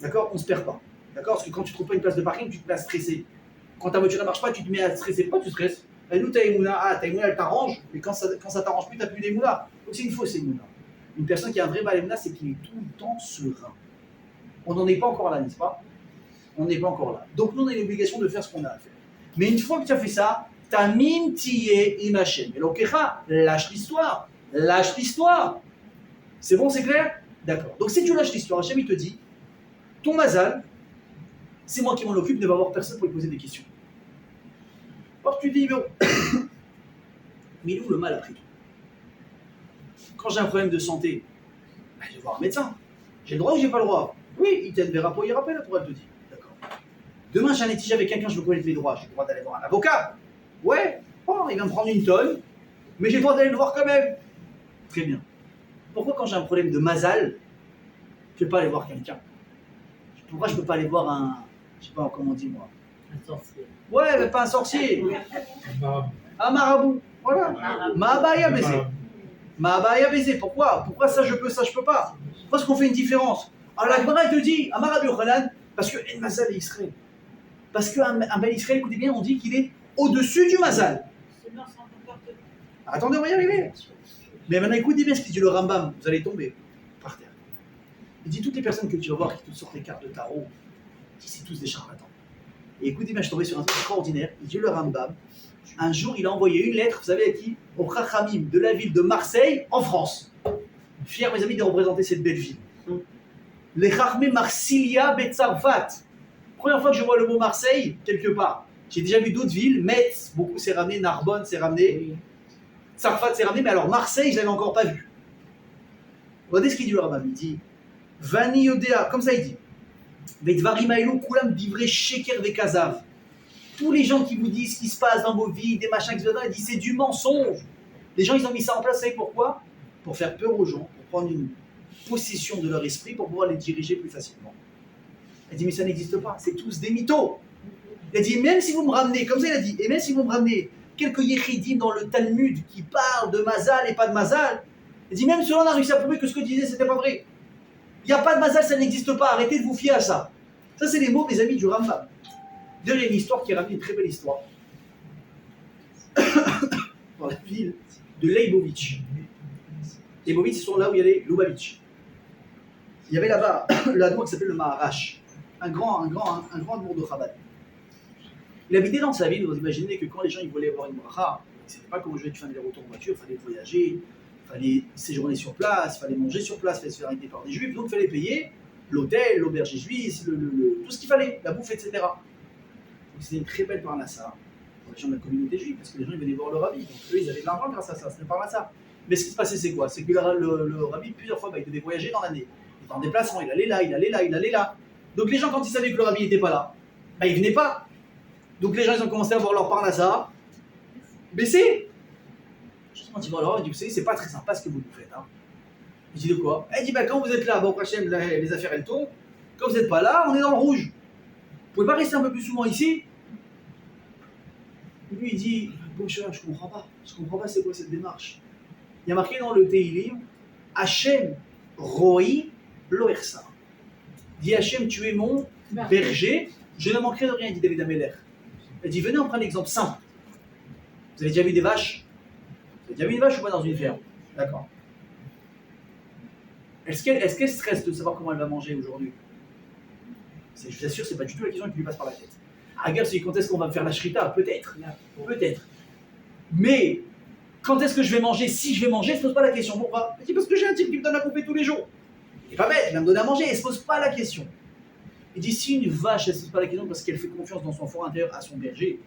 D'accord? On ne se perd pas. D'accord? Parce que quand tu ne trouves pas une place de parking, tu te mets à stresser. Quand ta voiture ne marche pas, tu te mets à stresser. Pourquoi tu stresses? Et nous, ta émouna, elle t'arrange, mais quand ça t'arrange plus, tu n'as plus d'émouna. Donc c'est une fausse émouna. Une personne qui a un vrai bal émouna, c'est qu'il est tout le temps serein. On n'en est pas encore là, n'est-ce pas? On n'est pas encore là. Donc nous, on a l'obligation de faire ce qu'on a à faire. Mais une fois que tu as fait ça, ta mine tiye imachem. Et l'okecha, lâche l'histoire. Lâche l'histoire. C'est bon, c'est clair? D'accord. Donc si tu lâches l'histoire, Hachem, il te dit, ton mazal, c'est moi qui m'en occupe, ne va avoir personne pour lui poser des questions. Alors tu dis, mais il est où le mal après tout? Quand j'ai un problème de santé, je vais voir un médecin. J'ai le droit ou j'ai pas le droit? Oui, il t'enverra pour y rappeler, la Torah te dit. D'accord. Demain, j'ai un litige avec quelqu'un, je veux connaître les droits. J'ai le droit d'aller voir un avocat. Ouais, oh, il va me prendre une tonne, mais j'ai le droit d'aller le voir quand même. Très bien. Pourquoi quand j'ai un problème de mazal, je ne peux pas aller voir quelqu'un? Pourquoi je ne peux pas aller voir un... Je ne sais pas comment on dit moi. Un sorcier. Ouais, mais pas un sorcier. Un marabout. Voilà. Mahabaya, mais c'est... Ma abaya baisé, pourquoi? Pourquoi ça je peux, ça je peux pas? Pourquoi est-ce qu'on fait une différence? Alors la Gemara te dit, Amar Rabbi Yochanan, parce que El Mazal est Israël. Parce qu'un bel Israël, écoutez bien, on dit qu'il est au-dessus du Mazal. Attendez, on va y arriver. Mais maintenant, écoutez bien ce qu'il dit le Rambam, vous allez tomber par terre. Il dit toutes les personnes que tu vas voir qui te sortent les cartes de tarot, il dit c'est tous des charlatans. Et écoutez bien, je suis tombé sur un truc extraordinaire. Il dit le Rambam, un jour il a envoyé une lettre, vous savez à qui? Au Chachamim de la ville de Marseille, en France. Fier, mes amis, de représenter cette belle ville. Les Chachamim Marsilia Betzarfat. Première fois que je vois le mot Marseille, quelque part. J'ai déjà vu d'autres villes, Metz, beaucoup s'est ramené, Narbonne s'est ramené, Tsarfat s'est ramené, mais alors Marseille, je ne l'avais encore pas vu. Regardez ce qu'il dit le Rambam, il dit Vani Yodea, comme ça il dit Veidvarimaïlo Kulam Divrei Sheker Vekazav. Tous les gens qui vous disent ce qui se passe dans vos vies, des machins, etc., ils disent c'est du mensonge. Les gens, ils ont mis ça en place, vous savez pourquoi? Pour faire peur aux gens, pour prendre une possession de leur esprit, pour pouvoir les diriger plus facilement. Il dit mais ça n'existe pas, c'est tous des mythos. Il a dit même si vous me ramenez, comme ça il a dit, et même si vous me ramenez quelques yéchidim dans le Talmud qui parlent de Mazal et pas de Mazal, il dit même si on a réussi à prouver que ce que je disais c'était pas vrai. Il n'y a pas de Mazal, ça n'existe pas, arrêtez de vous fier à ça. Ça c'est les mots, mes amis, du Rambam. D'ailleurs, il y a une histoire qui ramène une très belle histoire. Dans la ville de Leibovitch. Leibovitch, ils sont là où il y a les Lubavitch. Il y avait là-bas l'admour qui s'appelle le Maharash, un grand admour de Chabad. Il habitait dans sa ville, vous imaginez que quand les gens ils voulaient avoir une bracha, c'était pas comme aujourd'hui tu fais des retours en voiture, il fallait voyager, il fallait séjourner sur place, il fallait manger sur place, il fallait se faire inviter par des juifs, donc il fallait payer l'hôtel, l'auberge juive, tout ce qu'il fallait, la bouffe, etc. Donc c'était une très belle parnassa pour les gens de la communauté juive, parce que les gens ils venaient voir le rabbi, donc eux ils avaient de l'argent grâce à ça, c'était parnassa. Mais ce qui se passait c'est quoi? C'est que le rabbi plusieurs fois il devait voyager dans l'année, il était en déplacement, il allait là, il allait là, il allait là. Donc les gens quand ils savaient que le rabbi n'était pas là, ils venaient pas. Donc les gens ils ont commencé à voir leur parnassa baisser. Justement, ils vont leur dire, vous savez, c'est pas très sympa ce que vous nous faites. Hein. Il dit de quoi? Il dit, quand vous êtes là, bon, Hachem, les affaires elles tombent. Quand vous n'êtes pas là, on est dans le rouge. Vous pouvez pas rester un peu plus souvent ici? Et lui il dit, bon cher, je comprends pas c'est quoi cette démarche. Il y a marqué dans le Teilim, Hachem Roi Loersa. Dit Hachem, tu es mon berger, je ne manquerai de rien, dit David Ameler. Il dit, venez, on prend un exemple simple. Vous avez déjà vu des vaches? Vous avez déjà vu une vache ou pas dans une ferme? D'accord. Est-ce qu'elle stresse de savoir comment elle va manger aujourd'hui? Je vous assure, c'est pas du tout la question qui lui passe par la tête. Regarde, c'est quand est-ce qu'on va me faire la shrita? Peut-être. Peut-être. Mais, quand est-ce que je vais manger? Si je vais manger, elle ne se pose pas la question. Pourquoi? Il dit, parce que j'ai un type qui me donne à bouffer tous les jours. Il n'est pas bête, il va me donner à manger, elle ne se pose pas la question. Il dit, si une vache, elle ne se pose pas la question parce qu'elle fait confiance dans son fort intérieur à son berger,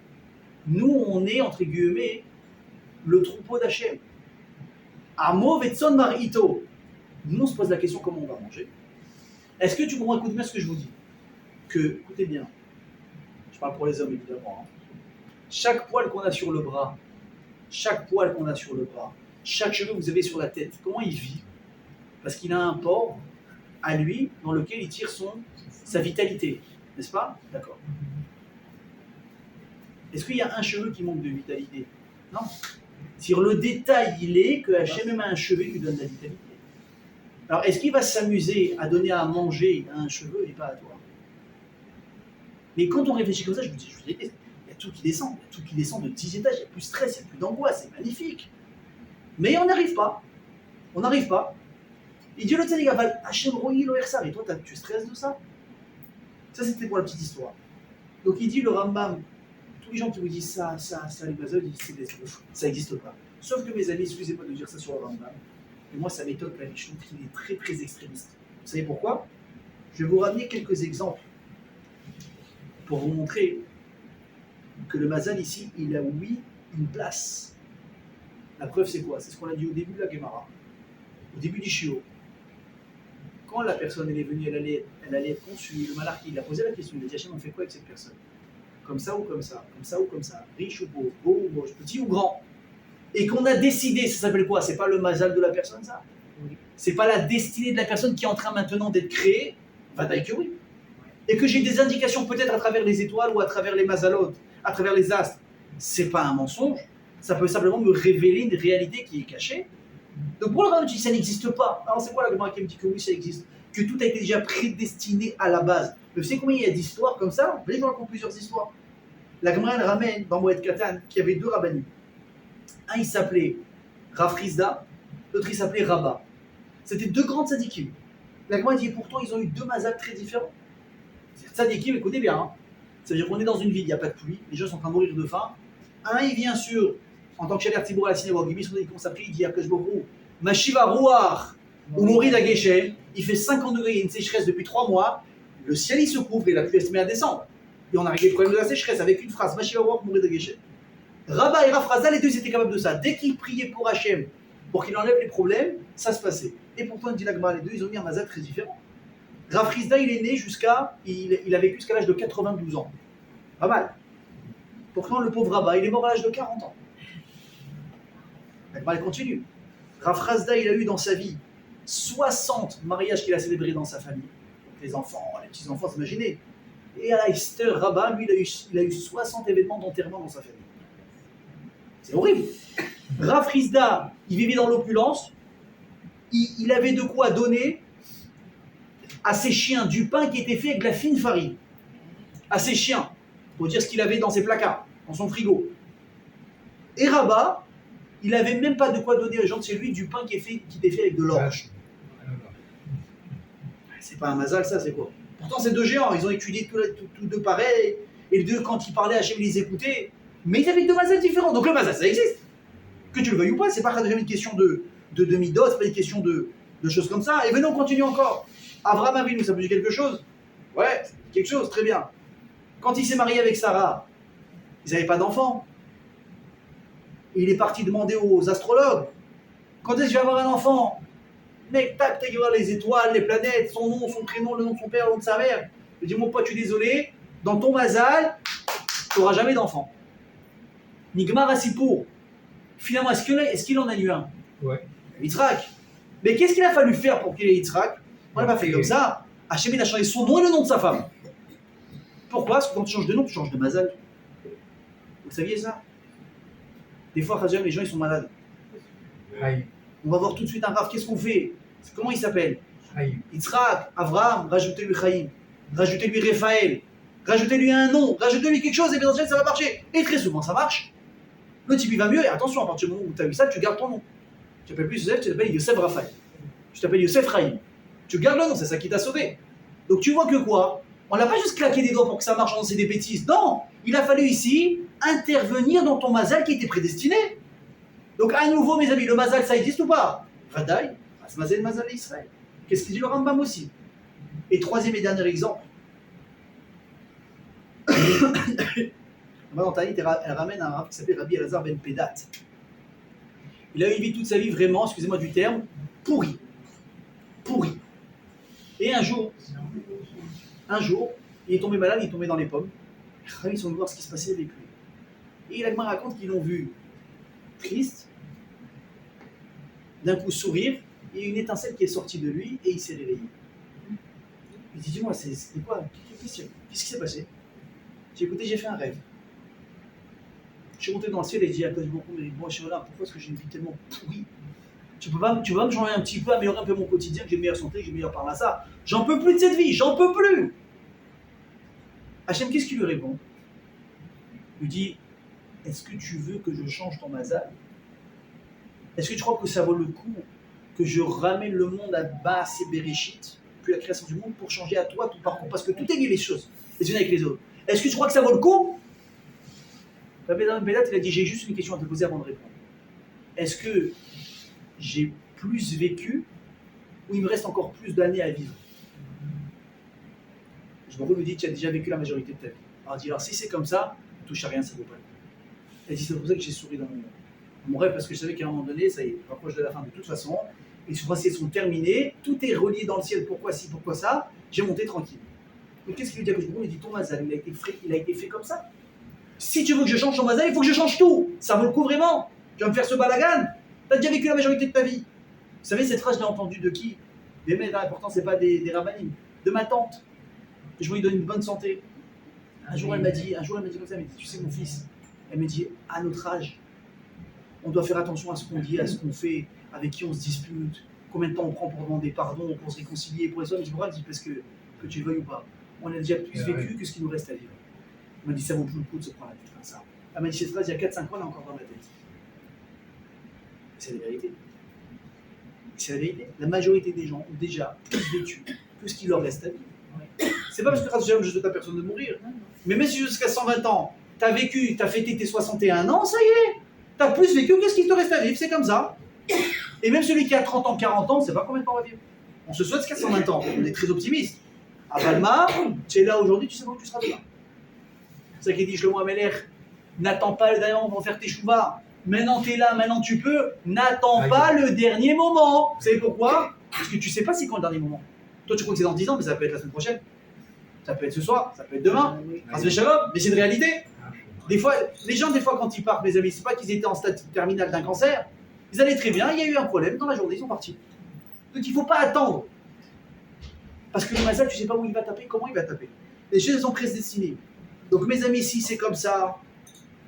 nous, on est, entre guillemets, le troupeau d'Hachem. Amo vetson marito. Nous, on se pose la question comment on va manger. Est-ce que tu comprends? Écoute bien ce que je vous dis. Écoutez bien, je parle pour les hommes évidemment. Chaque poil qu'on a sur le bras, chaque cheveu que vous avez sur la tête, comment il vit? Parce qu'il a un port à lui dans lequel il tire sa vitalité, n'est-ce pas? D'accord. Est-ce qu'il y a un cheveu qui manque de vitalité? Non. Sur le détail, il est que Hachem même a un cheveu qui lui donne de la vitalité. Alors, est-ce qu'il va s'amuser à donner à manger à un cheveu et pas à toi? Mais quand on réfléchit comme ça, je me dis, il y a tout qui descend de 10 étages, il n'y a plus de stress, il n'y a plus d'angoisse, c'est magnifique. Mais on n'arrive pas. Il dit le Tzaddik Aval, Hachem Roï lo Ersar, et toi tu stresses de ça? Ça c'était pour la petite histoire. Donc il dit le Rambam, tous les gens qui vous disent ça, les bazars, ils disent ça n'existe pas. Sauf que mes amis, excusez-moi de dire ça sur le Rambam, mais moi ça m'étonne que la Mishnah il est très très extrémiste. Vous savez pourquoi? Je vais vous ramener quelques exemples pour vous montrer que le Mazal ici, il a oui une place. La preuve c'est quoi? C'est ce qu'on a dit au début de la Gemara, au début du Shiur. Quand la personne elle est venue, elle allait être conçue, le malach il a posé la question, il a dit Hachem, on fait quoi avec cette personne? Comme ça ou comme ça? Comme ça ou comme ça? Riche ou pauvre? Beau ou moche? Petit ou grand? Et qu'on a décidé, ça s'appelle quoi? C'est pas le mazal de la personne ça? C'est pas la destinée de la personne qui est en train maintenant d'être créée? Vadaï que oui. Et que j'ai des indications peut-être à travers les étoiles ou à travers les mazalot, à travers les astres. C'est pas un mensonge, ça peut simplement me révéler une réalité qui est cachée. Donc pour le Rambam, tu dis ça n'existe pas. Alors c'est quoi la Gemara qui me dit que oui, ça existe? Que tout a été déjà prédestiné à la base. Mais vous savez combien il y a d'histoires comme ça? Les gens racontent plusieurs histoires. La Gemara elle ramène dans Moed Katan qu'il y avait deux rabbinim. Un il s'appelait Rav Rizda, l'autre il s'appelait Rabba. C'était deux grandes tzadikim. La Gemara dit pourtant ils ont eu deux mazals très différents. Tzadikim, écoutez bien, hein. Ça veut dire qu'on est dans une ville, il n'y a pas de pluie, les gens sont en train de mourir de faim. Un il vient sur, en tant que Shaler Tibour à la synagogue, il met son dédicace à prier, il dit à Kajborou, Mashiva Rouar, ou Mourid à Geshem, il fait 50 degrés, il y a une sécheresse depuis 3 mois, le ciel il se couvre et la pluie se met à descendre. Et on a réglé le problème de la sécheresse avec une phrase, Mashiva Rouar, Mourid à Geshem. Rabba et Rafraza, les deux étaient capables de ça. Dès qu'ils priaient pour Hachem, pour qu'il enlève les problèmes, ça se passait. Et pourtant, dit l'Agma, les deux, ils ont mis un mazal très différent. Rav Rizda, il est né il a vécu jusqu'à l'âge de 92 ans. Pas mal. Pourtant, le pauvre Rabba, il est mort à l'âge de 40 ans. L'Agma, elle continue. Rav Rizda, il a eu dans sa vie 60 mariages qu'il a célébrés dans sa famille. Donc, les enfants, les petits-enfants, s'imaginez. Et à Esther Rabba, lui, il a eu 60 événements d'enterrement dans sa famille. C'est horrible. Rav Rizda, il vivait dans l'opulence. Il avait de quoi donner à ses chiens du pain qui était fait avec de la fine farine. À ses chiens. Pour dire ce qu'il avait dans ses placards, dans son frigo. Et Rabba, il n'avait même pas de quoi donner aux gens de chez lui du pain qui était fait avec de l'orge. C'est pas un mazal, ça, c'est quoi? Pourtant, c'est deux géants. Ils ont étudié tous deux pareils. Et les deux, quand ils parlaient, Hachem les écoutait. Mais ils avaient deux mazals différents. Donc le mazal, ça existe. Que tu le veuilles ou pas, c'est pas jamais une question de demi-dose, c'est pas une question de choses comme ça. Et venons, on continue encore. Abraham Avinu, ça peut dire quelque chose? Ouais, quelque chose, très bien. Quand il s'est marié avec Sarah, ils n'avaient pas d'enfant. Il est parti demander aux astrologues, quand est-ce que je vais avoir un enfant? Mec, tac, tu vois les étoiles, les planètes, son nom, son prénom, le nom de son père, le nom de sa mère. Je dis, mon pote, je suis désolé, dans ton mazal, tu n'auras jamais d'enfant. Nigmar Asipour. Finalement, est-ce qu'il en a eu un? Ouais. Yitzhak. Mais qu'est-ce qu'il a fallu faire pour qu'il ait Yitzhak? On l'a pas fait comme ça. Hachem a changé son nom et le nom de sa femme. Pourquoi? Parce que quand tu changes de nom, tu changes de mazal. Vous saviez ça? Des fois, les gens ils sont malades. Aïe. On va voir tout de suite un raf. Qu'est-ce qu'on fait? Comment il s'appelle? Aïe. Yitzhak, Avraham, rajoutez-lui Chaim, rajoutez-lui Raphaël, rajoutez-lui un nom, rajoutez-lui quelque chose et bien ça va marcher. Et très souvent ça marche. Le type il va mieux et attention, à partir du moment où tu as eu ça, tu gardes ton nom. Tu t'appelles plus Yosef, tu t'appelles Yosef Raphaël. Tu t'appelles Yosef Chaim. Tu gardes le nom, c'est ça qui t'a sauvé. Donc tu vois que quoi? On n'a pas juste claqué des doigts pour que ça marche, on sait des bêtises. Non, il a fallu ici intervenir dans ton mazal qui était prédestiné. Donc à nouveau mes amis, le mazal ça existe ou pas? Vadaï, Asmazel Mazal Israël. Qu'est-ce qu'il dit le Rambam aussi? Et troisième et dernier exemple. Dans Taït, elle ramène un rabbin qui s'appelle Rabbi Elazar Ben Pedat. Il a eu une vie toute sa vie vraiment, excusez-moi du terme, pourri. Pourri. Et un jour, il est tombé malade, il est tombé dans les pommes. Les ils sont venus voir ce qui se passait avec lui. Et l'Agma raconte qu'ils l'ont vu triste, d'un coup sourire, et une étincelle qui est sortie de lui, et il s'est réveillé. Il dit, dis-moi, c'était quoi? Qu'est-ce qui s'est passé? J'ai écouté, j'ai fait un rêve. Je suis monté dans le ciel et j'ai dit à Cause beaucoup, mais moi, je suis là, pourquoi est-ce que j'ai une vie tellement pourrie? Tu vas me changer un petit peu, améliorer un peu mon quotidien, que j'ai une meilleure santé, que j'ai une meilleure par ça. J'en peux plus de cette vie, j'en peux plus! Hachem, qu'est-ce qu'il lui répond? Il lui dit, est-ce que tu veux que je change ton mazal? Est-ce que tu crois que ça vaut le coup que je ramène le monde à bas et Bereshit, puis la création du monde, pour changer à toi tout parcours? Parce que tout est lié les choses, les unes avec les autres. Est-ce que tu crois que ça vaut le coup? Rabbi Bélat, il a dit, j'ai juste une question à te poser avant de répondre. Est-ce que j'ai plus vécu ou il me reste encore plus d'années à vivre? Je me dis, tu as déjà vécu la majorité de ta vie. Alors, il dit, alors si c'est comme ça, ne touche à rien, ça ne vaut pas le coup. Elle dit, c'est pour ça que j'ai souri dans mon rêve, parce que je savais qu'à un moment donné, ça y est, je rapproche de la fin de toute façon, les souffrances sont terminées, tout est relié dans le ciel, pourquoi ci, pourquoi ça, j'ai monté tranquille. Mais qu'est-ce qu'il lui dit à Kojbourou? Il dit, ton mazal, il a été fait comme ça. Si tu veux que je change ton mazal, il faut que je change tout. Ça vaut le coup vraiment. Tu vas me faire ce balagan. Tu as déjà vécu la majorité de ta vie. Vous savez, cette phrase, je l'ai entendue de qui? Mais pourtant, ce n'est pas des rabbanim. De ma tante. Je lui donne une bonne santé. Un jour, elle m'a dit comme ça, elle m'a dit, tu sais, mon fils, elle me dit, à notre âge, on doit faire attention à ce qu'on dit, à ce qu'on fait, avec qui on se dispute, combien de temps on prend pour demander pardon, pour se réconcilier. Pour les hommes, je dis pourquoi? Parce que tu le veuilles ou pas. On a déjà plus vécu que ce qu'il nous reste à vivre. On m'a dit ça vaut plus le coup de se prendre la tête comme ça. Elle m'a dit cette phrase il y a 4-5 ans, elle est encore dans ma tête. C'est la vérité. C'est la vérité. La majorité des gens ont déjà plus vécu que ce qu'il leur reste à vivre. C'est pas parce que je souhaite à personne de mourir. Mais même si jusqu'à 120 ans, tu as vécu, tu as fêté tes 61 ans, ça y est. Tu as plus vécu que ce qu'il te reste à vivre, c'est comme ça. Et même celui qui a 30 ans, 40 ans, on ne sait pas combien de temps on va vivre. On se souhaite jusqu'à 120 ans. On est très optimiste. À Balma, tu es là aujourd'hui, tu sais pas où tu seras demain. C'est ça qui dit Shlomo Ameler. N'attends pas le dernier moment pour faire tes chouvas. Maintenant tu es là, maintenant tu peux. N'attends pas le dernier moment. Vous savez pourquoi? Parce que tu ne sais pas c'est quand le dernier moment. Toi tu crois que c'est dans 10 ans, mais ça peut être la semaine prochaine. Ça peut être ce soir, ça peut être demain. Mais c'est une réalité. Des fois, les gens, quand ils partent, mes amis, c'est pas qu'ils étaient en stade terminal d'un cancer. Ils allaient très bien, il y a eu un problème, dans la journée, ils sont partis. Donc il ne faut pas attendre. Parce que le mazal, tu ne sais pas où il va taper, comment il va taper. Les choses sont prédestinées. Donc mes amis, si c'est comme ça,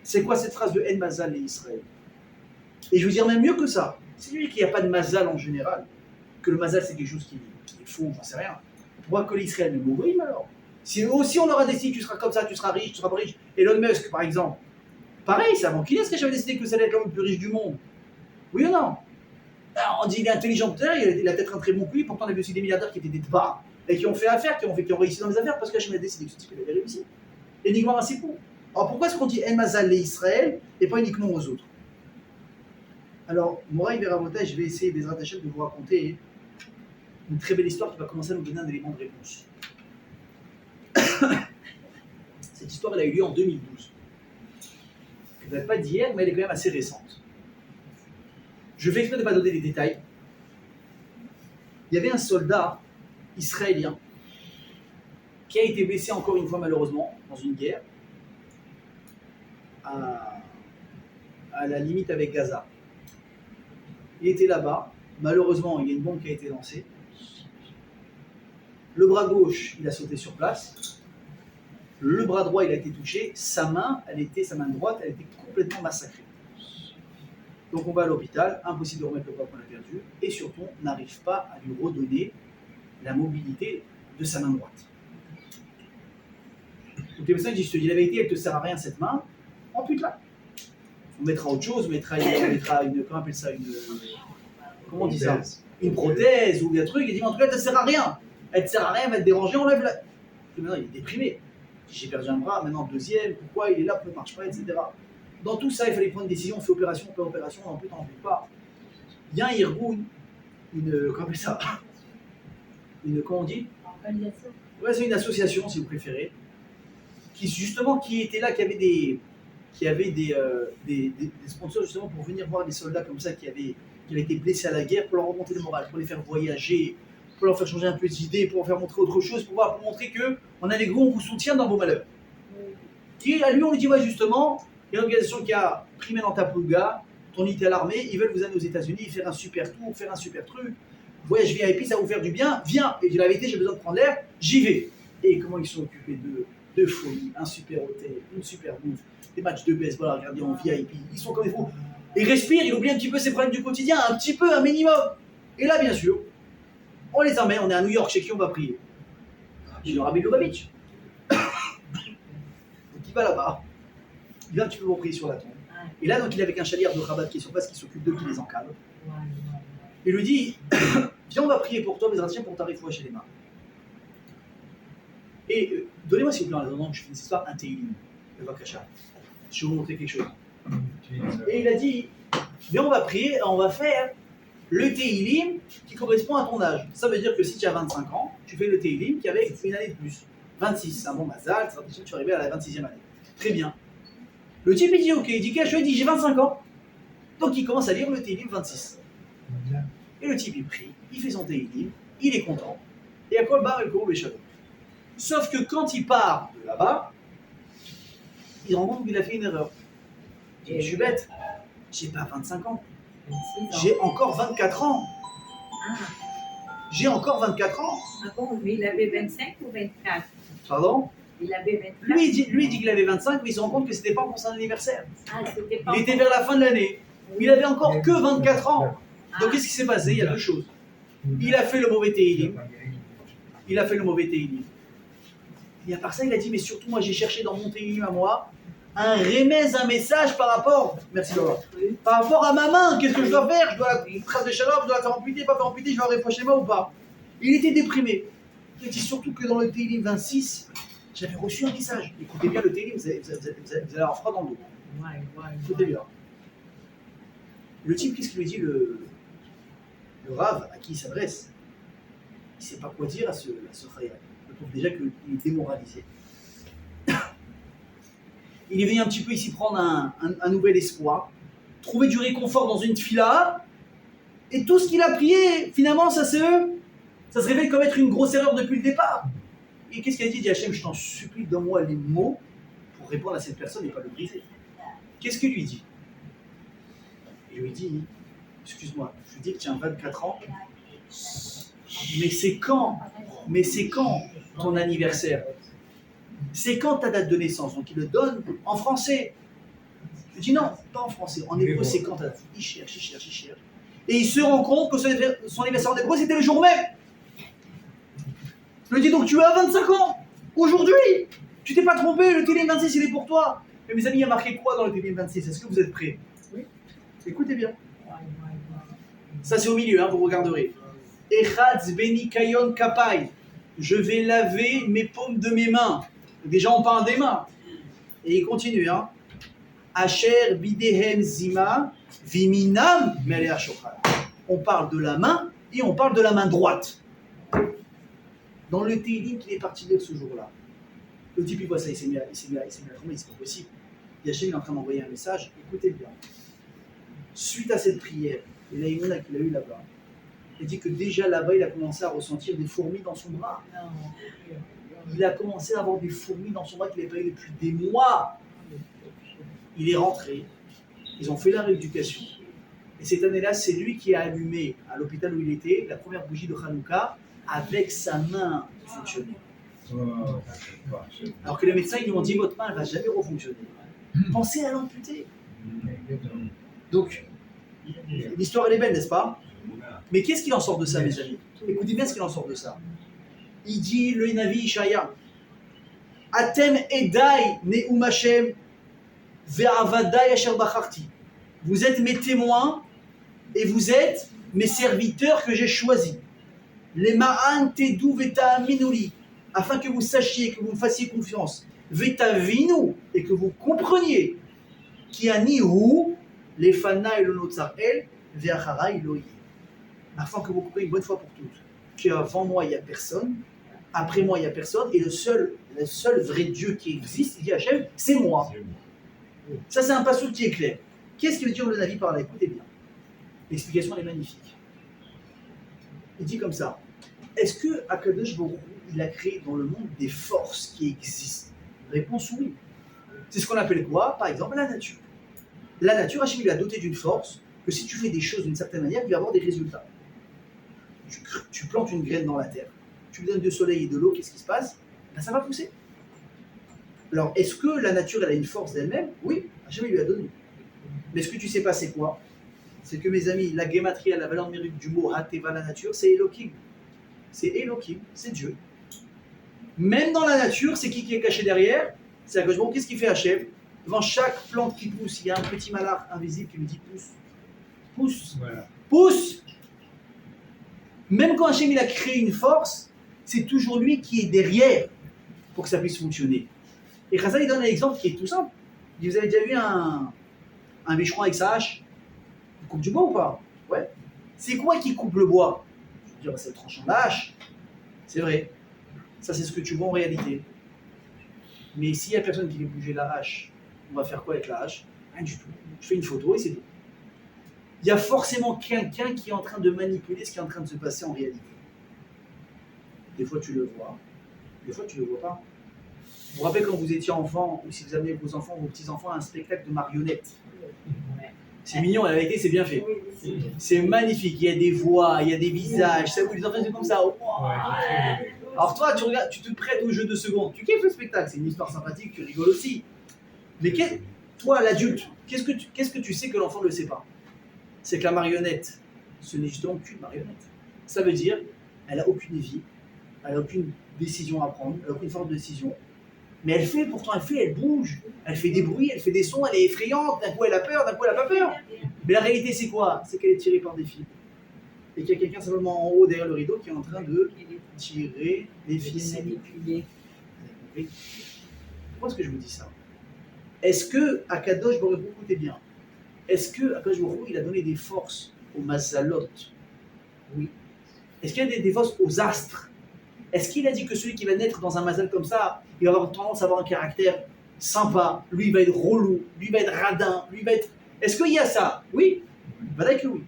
c'est quoi cette phrase de En Mazal et Israël? Et je veux dire même mieux que ça. C'est lui qu'il n'y a pas de mazal en général. Que le mazal, c'est quelque chose qui est faux, j'en sais rien. Pourquoi que l'Israël ne mourit alors? Si aussi on aura décidé que tu seras comme ça, tu seras riche, tu seras pas riche. Elon Musk, par exemple, pareil, c'est avant qu'il est-ce que j'avais décidé que ça allait être l'homme le plus riche du monde? Oui ou non? Alors, on dit qu'il est intelligent, il a peut-être un très bon QI, pourtant on a vu aussi des milliardaires qui étaient des bas et qui ont fait affaire, qui ont réussi dans les affaires parce que Hachem a décidé que ce type avait réussi. Et Nigmar assez pour. Alors pourquoi est-ce qu'on dit En Mazal et Israël et pas uniquement aux autres? Alors, Moraï Veravota, je vais essayer Bezrat Hachem de vous raconter une très belle histoire qui va commencer à nous donner un élément de réponse. Cette histoire, elle a eu lieu en 2012. Elle ne date pas d'hier, mais elle est quand même assez récente. Je vais exprès de ne pas donner les détails. Il y avait un soldat israélien qui a été blessé encore une fois malheureusement dans une guerre à la limite avec Gaza. Il était là-bas. Malheureusement, il y a une bombe qui a été lancée. Le bras gauche, il a sauté sur place. Le bras droit, il a été touché. Sa main droite, elle était complètement massacrée. Donc on va à l'hôpital, impossible de remettre le bras qu'on a perdu, et surtout, on n'arrive pas à lui redonner la mobilité de sa main droite. Donc les médecins disent, je te dis la vérité, elle ne te sert à rien cette main, ampute-la. On mettra autre chose, on mettra une, comment on appelle ça, comment on dit ça? Une prothèse ou un truc, il dit, en tout cas, elle ne te sert à rien. Elle ne te sert à rien, elle va te déranger, enlève-la. Et maintenant, il est déprimé. J'ai perdu un bras, maintenant deuxième, pourquoi il est là, pourquoi il ne marche pas, etc. Dans tout ça, il fallait prendre une décision, on fait opération, on fait opération, on n'en fait pas. Il y a un Irgoun, comment on appelle ça? Comment on dit? Organisation. Ouais, c'est une association, si vous préférez, qui était là, qui avait des sponsors justement pour venir voir des soldats comme ça qui avaient été blessés à la guerre, pour leur remonter le moral, pour les faire voyager, pour leur faire changer un peu d'idées, pour leur faire montrer autre chose, pour montrer qu'on a les gros, on vous soutient dans vos malheurs. Et à lui, on lui dit, ouais, justement, il y a une organisation qui a pris maintenant ta Plouga, ton unité à l'armée, ils veulent vous amener aux États-Unis, faire un super tour, faire un super truc, voyage VIP, ça va vous faire du bien, viens. Et je dis la vérité, j'ai besoin de prendre l'air, j'y vais. Et comment ils sont occupés de folie, un super hôtel, une super bouffe, des matchs de baseball à regarder en VIP, ils sont comme il faut. Ils respirent, ils oublient un petit peu ses problèmes du quotidien, un petit peu, un minimum. Et là, bien sûr, on les emmène, on est à New York, chez qui on va prier? Chez le Rabbi Lubavitch. Donc il va là-bas, il vient un petit peu pour prier sur la tombe. Et là, donc, il est avec un chaliard de Chabad qui est sur place, qui s'occupe d'eux, qui les encadre. Il lui dit, viens, on va prier pour toi, mais tiens pour ta réfoua chez les mains. Et donnez-moi s'il vous plaît, en attendant que je finisse l'histoire, un Teilim, le Vakasha. Je vais vous montrer quelque chose. Et il a dit, viens, on va prier, on va faire le Teilim qui correspond à ton âge. Ça veut dire que si tu as 25 ans, tu fais le Teilim qui avait une année de plus. 26, c'est un bon mazal, tu es arrivé à la 26e année. Très bien. Le type il dit ok, il dit qu'est-ce que je dis, j'ai 25 ans. Donc il commence à lire le Teilim 26. Et le type il prie, il fait son Teilim, il est content. Et à quoi le bar et le Koro Béchalot. Sauf que quand il part de là-bas, il se rend compte qu'il a fait une erreur. Il dit, je suis bête, j'ai pas 25 ans, j'ai encore 24 ans. Ah. J'ai encore 24 ans. Ah bon, mais il avait 25 ou 24? Pardon? Il avait 24. Lui, il dit qu'il avait 25, mais il se rend compte que c'était pas pour son anniversaire. Ah, c'était pas. Il était vers la fin de l'année. Il avait encore que 24 ans. Donc qu'est-ce qui s'est passé? Il y a deux choses. Il a fait le mauvais Téhilim. Il a fait le mauvais Téhilim. Et à part ça, il a dit, mais surtout, moi, j'ai cherché dans mon Téhilim à moi un remèze, un message par rapport, merci Laura, par rapport à ma main. Qu'est-ce que je dois faire? Je dois la trace de chaleur, je dois la faire amputer, pas faire amputer, je dois reprocher moi ou pas? Il était déprimé. Il a dit surtout que dans le Téhilim 26, j'avais reçu un message. Écoutez bien le Téhilim, vous allez avoir froid dans le dos. Écoutez bien. Le type, qu'est-ce qu'il lui dit, le Rav à qui il s'adresse? Il ne sait pas quoi dire à ce Khayal. Je trouve déjà qu'il est démoralisé. Il est venu un petit peu ici prendre un nouvel espoir, trouver du réconfort dans une tfila, et tout ce qu'il a prié, finalement, ça se révèle comme être une grosse erreur depuis le départ. Et qu'est-ce qu'il a dit? Il dit Hachem, je t'en supplie, donne-moi les mots pour répondre à cette personne et pas le briser. Qu'est-ce qu'il lui dit? Il lui dit, excuse-moi, je lui dis que tu as 24 ans, mais c'est quand ton anniversaire? C'est quand ta date de naissance? Donc il le donne en français. Je lui dis non, pas en français. En hébreu, c'est quand ta date. Il cherche. Et il se rend compte que son anniversaire en hébreu, c'était le jour même. Je lui dis donc tu as 25 ans. Aujourd'hui, tu t'es pas trompé, le Téhilim 26 il est pour toi. Mais mes amis, il y a marqué quoi dans le Téhilim 26? Est-ce que vous êtes prêts? Oui. Écoutez bien. Ça c'est au milieu, hein, vous regarderez. Echadz beni kayon kapai. Je vais laver mes paumes de mes mains. Déjà on parle des mains. Et il continue, hein. Asher bidehem zima viminam melea shochal. On parle de la main et on parle de la main droite. Dans le Téhilim qu'il est parti lire ce jour-là, le type il voit ça, il s'est mis à trembler, c'est pas possible. Yachem il est en train d'envoyer un message, écoutez bien. Suite à cette prière, et l'Aïmouna qu'il a eu là-bas, il dit que déjà là-bas il a commencé à ressentir des fourmis dans son bras. Il a commencé à avoir des fourmis dans son bras qu'il n'avait pas eu depuis des mois. Il est rentré, ils ont fait la rééducation. Et cette année-là, c'est lui qui a allumé, à l'hôpital où il était, la première bougie de Hanouka avec sa main qui fonctionnait. Alors que les médecins ils lui ont dit votre main elle va jamais refonctionner. Pensez à l'amputer. Donc, l'histoire elle est belle, n'est-ce pas? Mais qu'est-ce qu'il en sort de ça, mes amis? Écoutez bien ce qu'il en sort de ça. Il dit le Navi Ishaya Atem edai ne'um Hashem ve'avadai asher bacharti. Vous êtes mes témoins et vous êtes mes serviteurs que j'ai choisis. Les ma'an tedou veta'aminuli, afin que vous sachiez, que vous me fassiez confiance. Vetavinu, et que vous compreniez. Ki ani hu lefana elo notzarel ve'achara Elohim. Afin que vous compreniez une bonne fois pour toutes qu'avant moi il n'y a personne, après moi il n'y a personne, et le seul vrai Dieu qui existe, il dit Hachem, c'est moi. Ça c'est un passage qui est clair. Qu'est-ce que veut dire le Navi par là? Écoutez bien. L'explication elle est magnifique. Il dit comme ça. Est-ce que Akadosh Baruch Hu, il a créé dans le monde des forces qui existent? Réponse oui. C'est ce qu'on appelle quoi? Par exemple la nature. La nature, Hachem il a doté d'une force que si tu fais des choses d'une certaine manière, tu vas avoir des résultats. Tu plantes une graine dans la terre, tu lui donnes du soleil et de l'eau, qu'est-ce qui se passe? Ben, ça va pousser. Alors, est-ce que la nature, elle a une force d'elle-même? Oui, Hachem lui a donné. Mais ce que tu sais pas, c'est quoi? C'est que mes amis, la gématria, la valeur numérique du mot Hateva, la nature, c'est Elohim. C'est Elohim, c'est Dieu. Même dans la nature, c'est qui est caché derrière? C'est Akadosh Baruch Hu. Qu'est-ce qu'il fait Hachem? Devant chaque plante qui pousse, il y a un petit malach invisible qui lui dit pousse. Pousse. Voilà. Pousse. Même quand Hachem il a créé une force, c'est toujours lui qui est derrière pour que ça puisse fonctionner. Et Chazal il donne un exemple qui est tout simple. Il dit, vous avez déjà vu un bûcheron avec sa hache? Il coupe du bois ou pas? Ouais. C'est quoi qui coupe le bois? Je veux dire, c'est le tranchant de la hache. C'est vrai. Ça, c'est ce que tu vois en réalité. Mais s'il n'y a personne qui veut bouger la hache, on va faire quoi avec la hache? Rien du tout. Je fais une photo et c'est tout. Il y a forcément quelqu'un qui est en train de manipuler ce qui est en train de se passer en réalité. Des fois tu le vois, des fois tu ne le vois pas. Vous vous rappelez quand vous étiez enfant, ou si vous amenez vos enfants, vos petits-enfants à un spectacle de marionnettes? C'est mignon, la vérité c'est bien fait. C'est magnifique, il y a des voix, il y a des visages, ça vous les enfants sont comme ça. Alors toi tu regardes, tu te prêtes au jeu de secondes, tu kiffes le spectacle, c'est une histoire sympathique, tu rigoles aussi. Mais toi l'adulte, qu'est-ce que tu sais que l'enfant ne le sait pas? c'est que la marionnette, ce n'est justement qu'une marionnette. Ça veut dire, elle n'a aucune vie, elle n'a aucune décision à prendre, elle n'a aucune forme de décision. Mais elle fait, pourtant elle bouge, elle fait des bruits, elle fait des sons, elle est effrayante, d'un coup elle a peur, d'un coup elle n'a pas peur. Mais la réalité c'est quoi? C'est qu'elle est tirée par des fils. Et qu'il y a quelqu'un simplement en haut derrière le rideau qui est en train de tirer les fils. Pourquoi est-ce que je vous dis ça? Est-ce que Akadosh Baruch Hu, écoutez bien, est-ce que Akadosh Baruch Hu, il a donné des forces aux mazalot? Oui. Est-ce qu'il y a des forces aux astres? Est-ce qu'il a dit que celui qui va naître dans un mazal comme ça, il va avoir tendance à avoir un caractère sympa, lui il va être relou, lui il va être radin, lui il va être... Est-ce qu'il y a ça? Oui. Voilà que oui.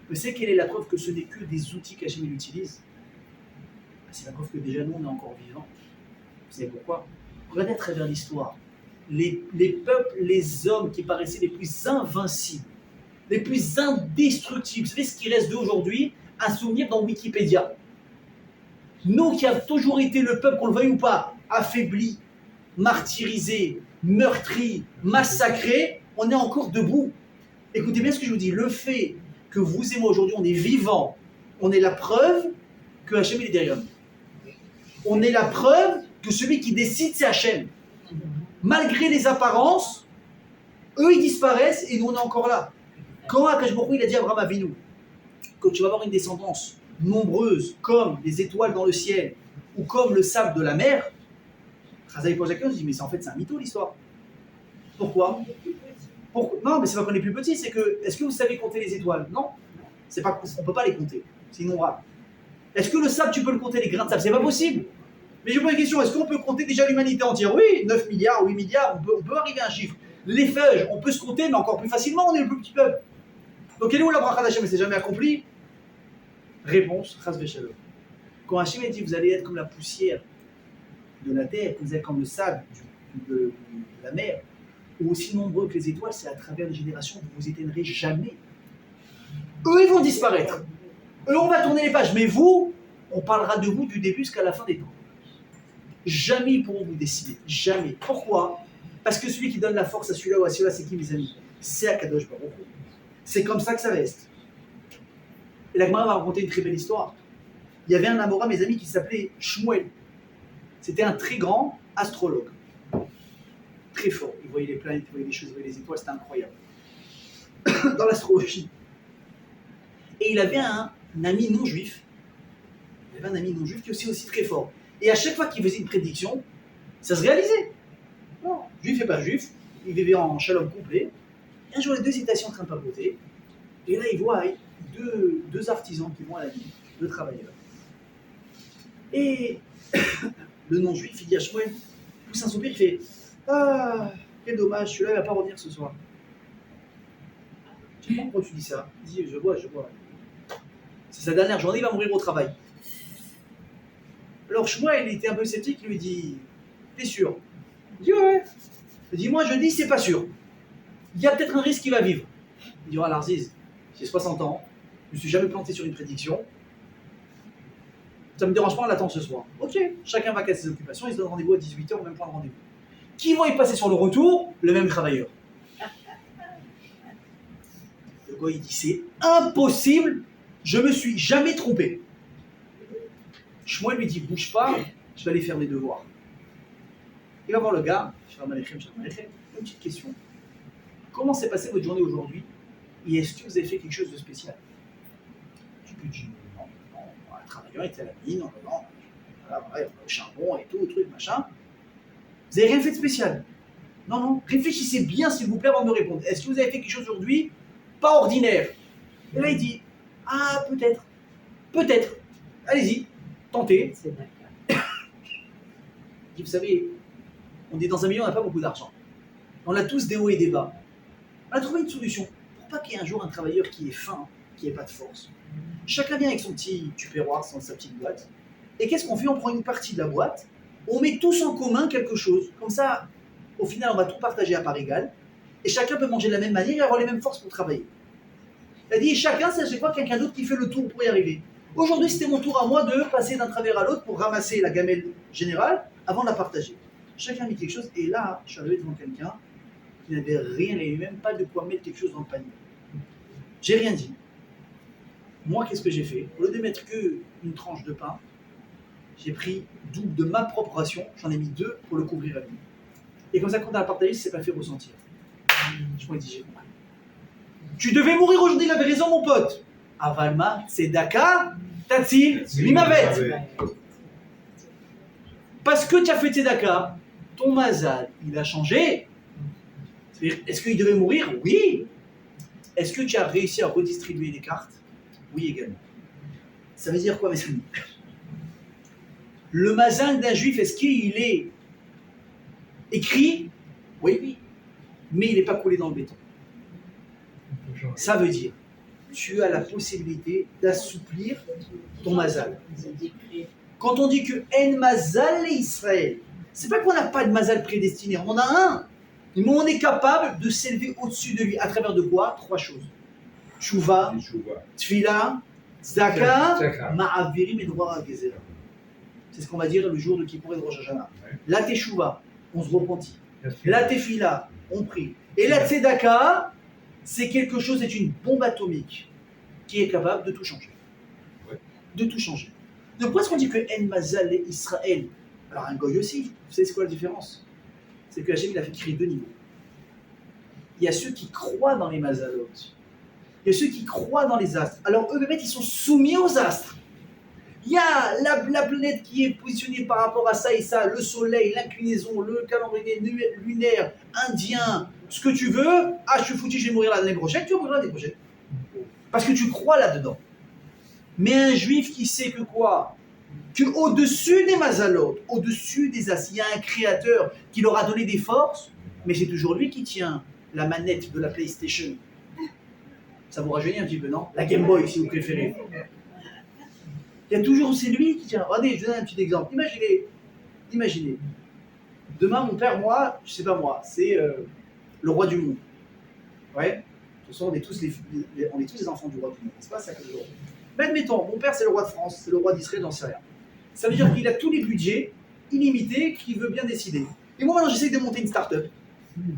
Mais c'est quelle est la preuve que ce n'est que des outils qu'Hachem utilise? C'est la preuve que déjà nous on est encore vivants. Vous savez pourquoi? Regardez à travers l'histoire. Les peuples, les hommes qui paraissaient les plus invincibles, les plus indestructibles, vous savez ce qui reste d'eux aujourd'hui? Un souvenir dans Wikipédia. Nous qui avons toujours été le peuple, qu'on le veuille ou pas, affaibli, martyrisé, meurtri, massacré, on est encore debout. Écoutez bien ce que je vous dis, le fait que vous et moi aujourd'hui, on est vivants, on est la preuve que Hachem est derrière nous. On est la preuve que celui qui décide, c'est Hachem. Malgré les apparences, eux ils disparaissent et nous on est encore là. Quand Akash Baruch Hu, il a dit à Abraham Avinu que tu vas avoir une descendance nombreuse comme les étoiles dans le ciel ou comme le sable de la mer, Chazaï pose la question, il dit mais en fait c'est un mytho l'histoire. Pourquoi? Non, mais c'est pas qu'on est plus petit, c'est que est-ce que vous savez compter les étoiles? Non, c'est pas, on peut pas les compter, c'est innombrable. Est-ce que le sable tu peux le compter, les grains de sable? C'est pas possible. Mais je vous pose la question, est-ce qu'on peut compter déjà l'humanité entière? Oui, 9 milliards, 8 milliards, on peut arriver à un chiffre. Les feuilles, on peut se compter, mais encore plus facilement, on est le plus petit peuple. Donc, elle est où la bracha d'Hachem? Mais c'est jamais accompli. Réponse, Chas v'Shalom. Quand Hachem a dit, vous allez être comme la poussière de la terre, vous êtes comme le sable de la mer, ou aussi nombreux que les étoiles, c'est à travers les générations que vous éteindrez jamais. Eux, ils vont disparaître. Eux, on va tourner les pages. Mais vous, on parlera de vous du début jusqu'à la fin des temps. Jamais ils pourront vous décider. Jamais. Pourquoi? Parce que celui qui donne la force à celui-là ou à celui-là, c'est qui, mes amis? C'est Akadosh Baruch Hu. C'est comme ça que ça reste. Et la Gemara va raconter une très belle histoire. Il y avait un Amora, mes amis, qui s'appelait Shmuel. C'était un très grand astrologue. Très fort. Il voyait les planètes, il voyait les choses, il voyait les étoiles, c'était incroyable. Dans l'astrologie. Et il avait un ami non-juif. Il avait un ami non-juif qui est aussi très fort. Et à chaque fois qu'il faisait une prédiction, ça se réalisait. Non, juif et pas juif, ils vivaient en shalom complet. Et un jour, les deux étaient assis en train de papoter. Et là, il voit deux artisans qui vont à la ville, deux travailleurs. Et le non-juif, il dit à Shmuel, il pousse un soupir, il fait ah, quel dommage, celui-là, il ne va pas revenir ce soir. Tu comprends pourquoi tu dis ça? Il dit je vois. C'est sa dernière journée, il va mourir au travail. Alors Shmuel, il était un peu sceptique, il lui dit t'es sûr? Il dit ouais. Il dit moi je dis c'est pas sûr. Il y a peut-être un risque qu'il va vivre. Il dit oh Larziz, j'ai 60 ans, je ne me suis jamais planté sur une prédiction. Ça me dérange pas, on l'attend ce soir. Ok, chacun va casser ses occupations, il se donne rendez-vous à 18h au même point de rendez-vous. Qui vont y passer sur le retour? Le même travailleur. Le gars il dit c'est impossible, je me suis jamais trompé. Shmuel lui dit bouge pas, je vais aller faire mes devoirs. Il va voir le gars, une petite question. Comment s'est passée votre journée aujourd'hui? Et est-ce que vous avez fait quelque chose de spécial? Tu peux dire non, un travailleur était à la mine, voilà, au charbon et tout, truc, machin. Vous n'avez rien fait de spécial? Non, réfléchissez bien s'il vous plaît avant de me répondre. Est-ce que vous avez fait quelque chose aujourd'hui pas ordinaire? Et là il dit, ah peut-être, allez-y, tentez. Vous savez, on est dans un milieu, on n'a pas beaucoup d'argent. On a tous des hauts et des bas. On a trouvé une solution pour pas qu'il y ait un jour un travailleur qui est faim, qui n'ait pas de force. Chacun vient avec son petit tupperware, sa petite boîte. Et qu'est-ce qu'on fait? On prend une partie de la boîte, on met tous en commun quelque chose. Comme ça, au final, on va tout partager à part égale. Et chacun peut manger de la même manière et avoir les mêmes forces pour travailler. Il a dit, chacun, c'est à chaque fois quelqu'un d'autre qui fait le tour pour y arriver. Aujourd'hui, c'était mon tour à moi de passer d'un travers à l'autre pour ramasser la gamelle générale avant de la partager. Chacun met quelque chose, et là, je suis arrivé devant quelqu'un qui n'avait rien, il n'avait même pas de quoi mettre quelque chose dans le panier. J'ai rien dit. Moi, qu'est-ce que j'ai fait? Au lieu de mettre qu'une tranche de pain, j'ai pris double de ma propre ration, j'en ai mis 2 pour le couvrir à lui. Et comme ça, quand on a partagé, ça s'est pas fait ressentir. Je me dis, j'ai compris. Tu devais mourir aujourd'hui, il avait raison, mon pote. Avalma, c'est Daka, Tatsil, Mimavet. Parce que tu as fait Tzedaka, ton mazal, il a changé. C'est-à-dire, est-ce qu'il devait mourir? Oui. Est-ce que tu as réussi à redistribuer les cartes? Oui, également. Ça veut dire quoi, mes amis? Le mazal d'un juif, est-ce qu'il est écrit? Oui. Mais il n'est pas coulé dans le béton. Ça veut dire, tu as la possibilité d'assouplir ton mazal. Quand on dit que En Mazal et Israël, c'est pas qu'on n'a pas de mazal prédestiné, on en a un. Mais on est capable de s'élever au-dessus de lui. À travers de quoi? 3 choses. Tshuva, Tfila, Tzedaka, Ma'avirim et Droit Gezerah. C'est ce qu'on va dire le jour de Kippour et de Rosh Hashanah. La Teshuva, on se repentit. La Tefila, on prie. Et la Tzedaka, c'est quelque chose, c'est une bombe atomique qui est capable de tout changer. De tout changer. Donc pourquoi est-ce qu'on dit que En Mazal et Israël? Alors un goy aussi, vous savez c'est quoi la différence? C'est que Hachem il a fait créer 2 niveaux. Il y a ceux qui croient dans les Mazalot. Il y a ceux qui croient dans les astres. Alors eux, ils sont soumis aux astres. Il y a la planète qui est positionnée par rapport à ça et ça, le soleil, l'inclinaison, le calendrier lunaire, indien, ce que tu veux. Ah, je suis foutu, je vais mourir l'année prochaine, tu vas mourir l'année prochaine. Parce que tu crois là-dedans. Mais un juif qui sait que quoi? Que au-dessus des mazalot, au-dessus des astres, il y a un créateur qui leur a donné des forces, mais c'est toujours lui qui tient la manette de la PlayStation. Ça vous rajeunit un petit peu, non? La Game Boy, si vous préférez. Il y a toujours, c'est lui qui tient. Regardez, je vous donne un petit exemple. Imaginez. Demain, mon père, moi, je sais pas moi, c'est le roi du monde. Ouais. De toute façon, on est tous les enfants du roi du monde. C'est pas ça que je veux. Mais admettons, mon père, c'est le roi de France, c'est le roi d'Israël, j'en sais rien. Ça veut dire qu'il a tous les budgets illimités qu'il veut bien décider. Et moi, maintenant, j'essaie de monter une start-up,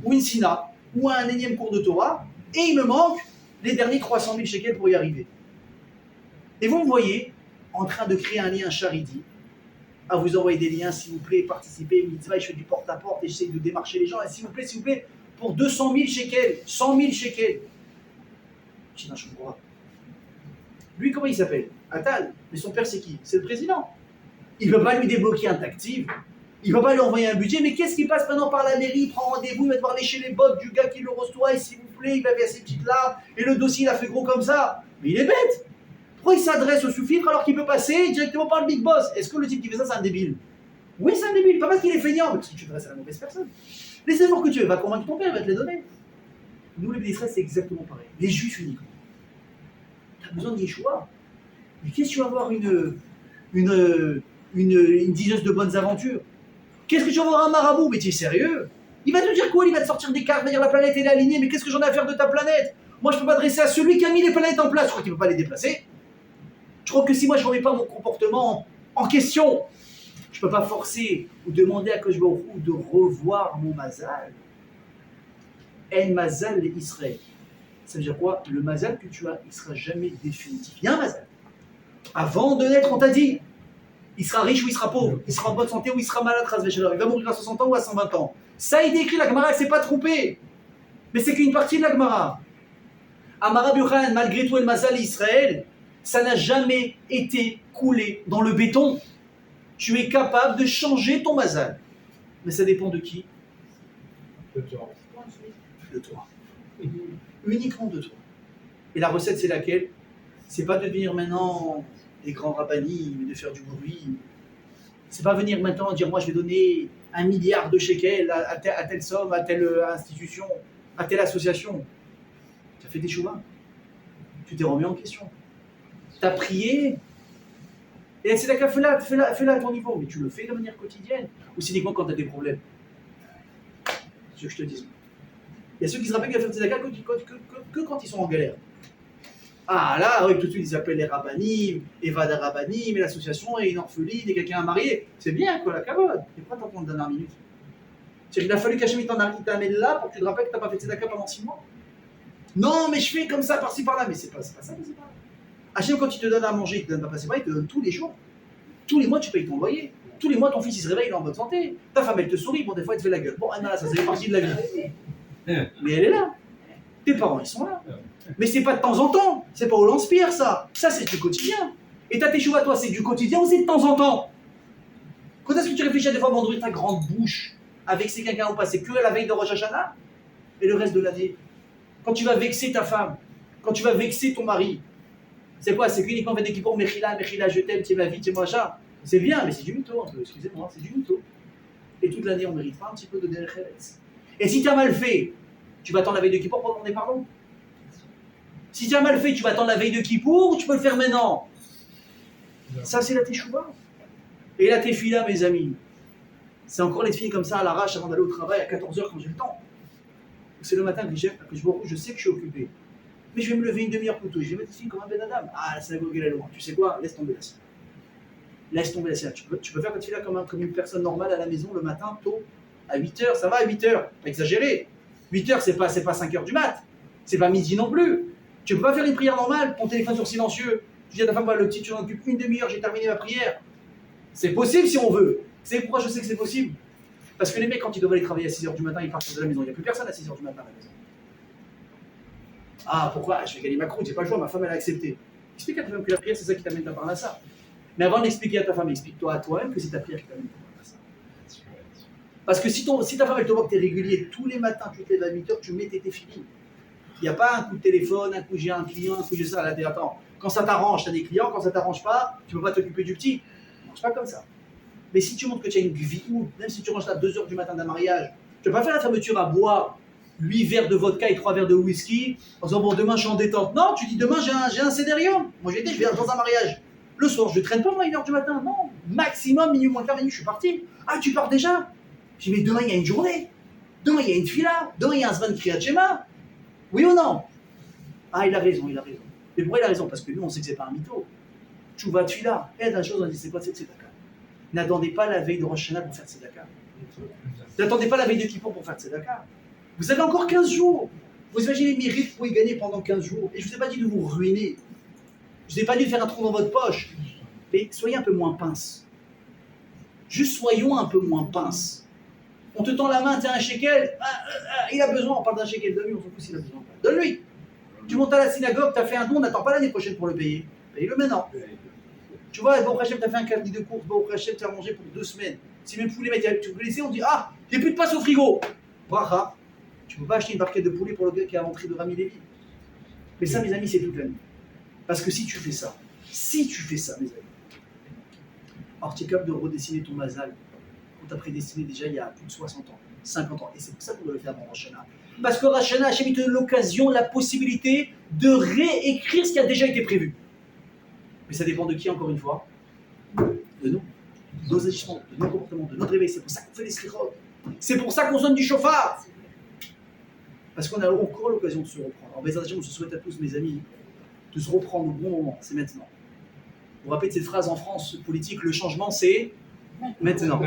ou une SINA, ou un énième cours de Torah, et il me manque les derniers 300 000 shekels pour y arriver. Et vous me voyez en train de créer un lien charity, à vous envoyer des liens, s'il vous plaît, participez, mitzvah, je fais du porte-à-porte, et j'essaie de démarcher les gens, et s'il vous plaît, pour 200 000 shekels, 100 000 shekels. Je dis non, je ne comprends pas. Lui, comment il s'appelle? Attal. Mais son père, c'est qui? C'est le président. Il ne peut pas lui débloquer un actif. Il ne va pas lui envoyer un budget. Mais qu'est-ce qui passe maintenant par la mairie? Il prend rendez-vous, il va devoir lécher les bottes du gars qui le reçoit. Et s'il vous plaît, il avait ces petites larmes. Et le dossier, il a fait gros comme ça. Mais il est bête. Pourquoi il s'adresse au sous-fifre alors qu'il peut passer directement par le big boss? Est-ce que le type qui fait ça, c'est un débile? Oui, c'est un débile. Pas parce qu'il est feignant, mais parce que tu t'adresses à la mauvaise personne. Les efforts que tu veux, va convaincre ton père, il va te les donner. Nous, les Israël, c'est exactement pareil. Les juifs uniquement. Tu as besoin de Yeshua. Mais qu'est-ce que tu vas avoir une digeuse de bonnes aventures? Qu'est-ce que tu vas avoir un marabout? Mais tu es sérieux? Il va te dire quoi? Il va te sortir des cartes, il va dire la planète est alignée, mais qu'est-ce que j'en ai à faire de ta planète? Moi, je ne peux pas adresser à celui qui a mis les planètes en place. Je crois qu'il ne peut pas les déplacer. Je crois que si moi, je ne remets pas mon comportement en question, je ne peux pas forcer ou demander à Kosh Baruch Hu de revoir mon mazal. En mazal Israël. Ça veut dire quoi? Le mazal que tu as, il ne sera jamais définitif. Il y a un mazal. Avant de naître, on t'a dit, il sera riche ou il sera pauvre, il sera en bonne santé ou il sera malade, il va mourir à 60 ans ou à 120 ans. Ça a été écrit, la Gemara, elle ne s'est pas trompée. Mais c'est qu'une partie de la Gemara. Amara Buchan, malgré tout, le mazal Israël, ça n'a jamais été coulé dans le béton. Tu es capable de changer ton mazal. Mais ça dépend de qui? De toi. De toi. Uniquement de toi. Et la recette, c'est laquelle? C'est pas de devenir maintenant des grands rabbinis, mais de faire du bruit. C'est pas venir maintenant dire moi je vais donner 1 milliard de shekels à telle somme, à telle institution, à telle association. Tu as fait des chouins. Tu t'es remis en question. Tu as prié. Et c'est d'accord, fais-la à ton niveau. Mais tu le fais de manière quotidienne. Ou c'est uniquement quand tu as des problèmes. C'est ce que je te dis. Il y a ceux qui se rappellent qu'ils font tzedaka que quand ils sont en galère. Ah là, oui, tout de suite ils appellent les rabbinim, Eva des rabbinim, et l'association, et une orpheline, et quelqu'un à marier. C'est bien, quoi, la cavode. Et pourquoi t'en prends de dernière minute? C'est qu'il a fallu qu'Hachem t'amène là pour que tu te rappelles que t'as pas fait tzedaka pendant 6 mois. Non, mais je fais comme ça, par-ci, par-là. Mais c'est pas ça, mais c'est pas. Hachem, quand il te donne à manger, il te donne pas passer par, il te donne tous les jours. Tous les mois, tu payes ton loyer. Tous les mois, ton fils, il se réveille, il est en bonne santé. Ta femme, elle te sourit. Bon, des fois, elle te fait la gueule. Bon, non, là, ça fait partie de la vie. Mais elle est là. Tes parents, ils sont là. Mais c'est pas de temps en temps. C'est pas au lance-pierre, ça. Ça, c'est du quotidien. Et ta teshuva, toi, c'est du quotidien ou c'est de temps en temps? Quand est-ce que tu réfléchis à des fois avant d'ouvrir ta grande bouche avec c'est quelqu'un ou pas? C'est que à la veille de Rosh Hashanah et le reste de l'année. Quand tu vas vexer ta femme, quand tu vas vexer ton mari, c'est quoi? C'est qu'uniquement fait des kippur, Mechila, je t'aime, tu es ma vie, tu es machin. C'est bien, mais c'est du mytho un peu, excusez-moi, c'est du mytho. Et toute l'année, on méritera un petit peu de derech eretz. Et si tu as mal fait, tu vas attendre la veille de Kippour pour demander pardon. Si tu as mal fait, tu vas attendre la veille de Kippour ou tu peux le faire maintenant. Ça, c'est la teshuva. Et la tefila, mes amis, c'est encore les filles comme ça à l'arrache avant d'aller au travail à 14h quand j'ai le temps. C'est le matin que je sais que je suis occupé. Mais je vais me lever une demi-heure plus tôt. Je vais mettre ici comme un Ben Adam. Ah, la synagogue elle est loin. Tu sais quoi? Laisse tomber la sienne. Laisse tomber la sienne. Tu peux faire ta tefila comme une personne normale à la maison le matin, tôt, à 8h. Ça va à 8h. Pas exagéré. 8h, c'est pas 5h du mat. C'est pas midi non plus. Tu peux pas faire une prière normale, ton téléphone sur silencieux. Tu dis à ta femme, le petit, tu en occupes une demi-heure, j'ai terminé ma prière. C'est possible si on veut. C'est pourquoi je sais que c'est possible. Parce que les mecs, quand ils doivent aller travailler à 6h du matin, ils partent de la maison. Il n'y a plus personne à 6h du matin à la maison. Ah, pourquoi? Je vais gagner ma croûte, j'ai pas le choix, ma femme elle a accepté. Explique à ta femme que la prière, c'est ça qui t'amène ta part à ça. Mais avant d'expliquer à ta femme, explique-toi à toi-même que c'est ta prière qui t'amène ta part à ça. Parce que si ta femme elle te voit que tu es régulier, tous les matins, tu te lèves à 8h, tu mets tes filines. Il n'y a pas un coup de téléphone, un coup j'ai un client, un coup j'ai ça. Là, attends, quand ça t'arrange, tu as des clients, quand ça t'arrange pas, tu ne peux pas t'occuper du petit. Ça ne marche pas comme ça. Mais si tu montres que tu as une vie, même si tu ranges à 2h du matin d'un mariage, tu ne vas pas faire la fermeture à boire 8 verres de vodka et 3 verres de whisky en disant bon, demain je suis en détente. Non, tu dis demain j'ai un cédérium. Moi je vais dans un mariage. Le soir, je ne traîne pas moi 1h du matin. Non, maximum, minuit moins le quart, minuit, je suis parti. Ah, tu pars déjà? Je dis mais demain il y a une journée. Demain il y a une fila. Demain il y a un Zman Kriyat Shema. Oui ou non? Ah, il a raison. Mais pourquoi il a raison? Parce que nous, on sait que c'est pas un mytho. Tu vas là. Et la chose, on dit, c'est quoi cette tzedaka? N'attendez pas la veille de Rosh Hashanah pour faire tzedaka. N'attendez pas la veille de Kippour pour faire tzedaka. Vous avez encore 15 jours. Vous imaginez les mérites que vous pouvez gagner pendant 15 jours. Et je ne vous ai pas dit de vous ruiner. Je ne vous ai pas dit de faire un trou dans votre poche. Mais soyez un peu moins pince. Juste soyons un peu moins pince. On te tend la main, t'as un shekel, il a besoin, on parle d'un shekel, donne-lui, on s'en fout s'il a besoin. Donne-lui. Tu montes à la synagogue, t'as fait un don, on n'attend pas l'année prochaine pour le payer. Paye-le maintenant. Tu vois, bon Hachem, t'as fait un caddie de course, bon Hachem, t'as mangé pour 2 semaines. Si même poulet, tu peux laisser, on dit ah, j'ai plus de place au frigo. Bracha. Tu peux pas acheter une barquette de poulet pour le gars qui a rentré de Rami Lévi. Mais ça, mes amis, c'est toute l'année. Parce que si tu fais ça, mes amis, alors tu es capable de redessiner ton mazal. On t'a prédestiné déjà il y a plus de 60 ans, 50 ans. Et c'est pour ça qu'on doit le faire avant Rosh Hashanah. Parce que Rosh Hashanah, Hachem te donne l'occasion, la possibilité de réécrire ce qui a déjà été prévu. Mais ça dépend de qui, encore une fois? De nous. De nos agissements, de nos comportements, de notre réveil. C'est pour ça qu'on fait les slichot. C'est pour ça qu'on sonne du chauffard. Parce qu'on a encore l'occasion de se reprendre. En Bézat Hachem, on se souhaite à tous, mes amis, de se reprendre au bon moment. C'est maintenant. Vous vous rappelez de cette phrase en France politique, le changement c'est maintenant.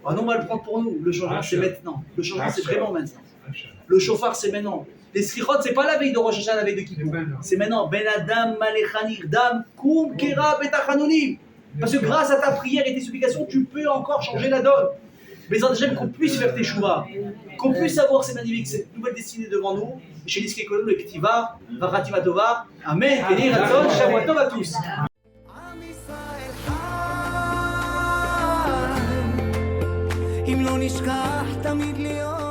Ah non, on va le prendre pour nous. Le changement c'est maintenant. Le changement c'est vraiment maintenant. Le chauffard c'est maintenant. Les slichot c'est pas la veille de Rosh Hashanah, la veille de Kippour. C'est maintenant. Ben Adam Malechanir Dam Kum Kera Betachanonim. Parce que grâce à ta prière et tes supplications, tu peux encore changer la donne. Mais j'aime qu'on puisse faire tes chouvas, qu'on puisse avoir cette nouvelle destinée devant nous. Chez Niske Kolom, le Ketiva, Varativa Tova. Amen. Et Ratzon, Shavua Tov à tous. אם לא נשכח תמיד להיות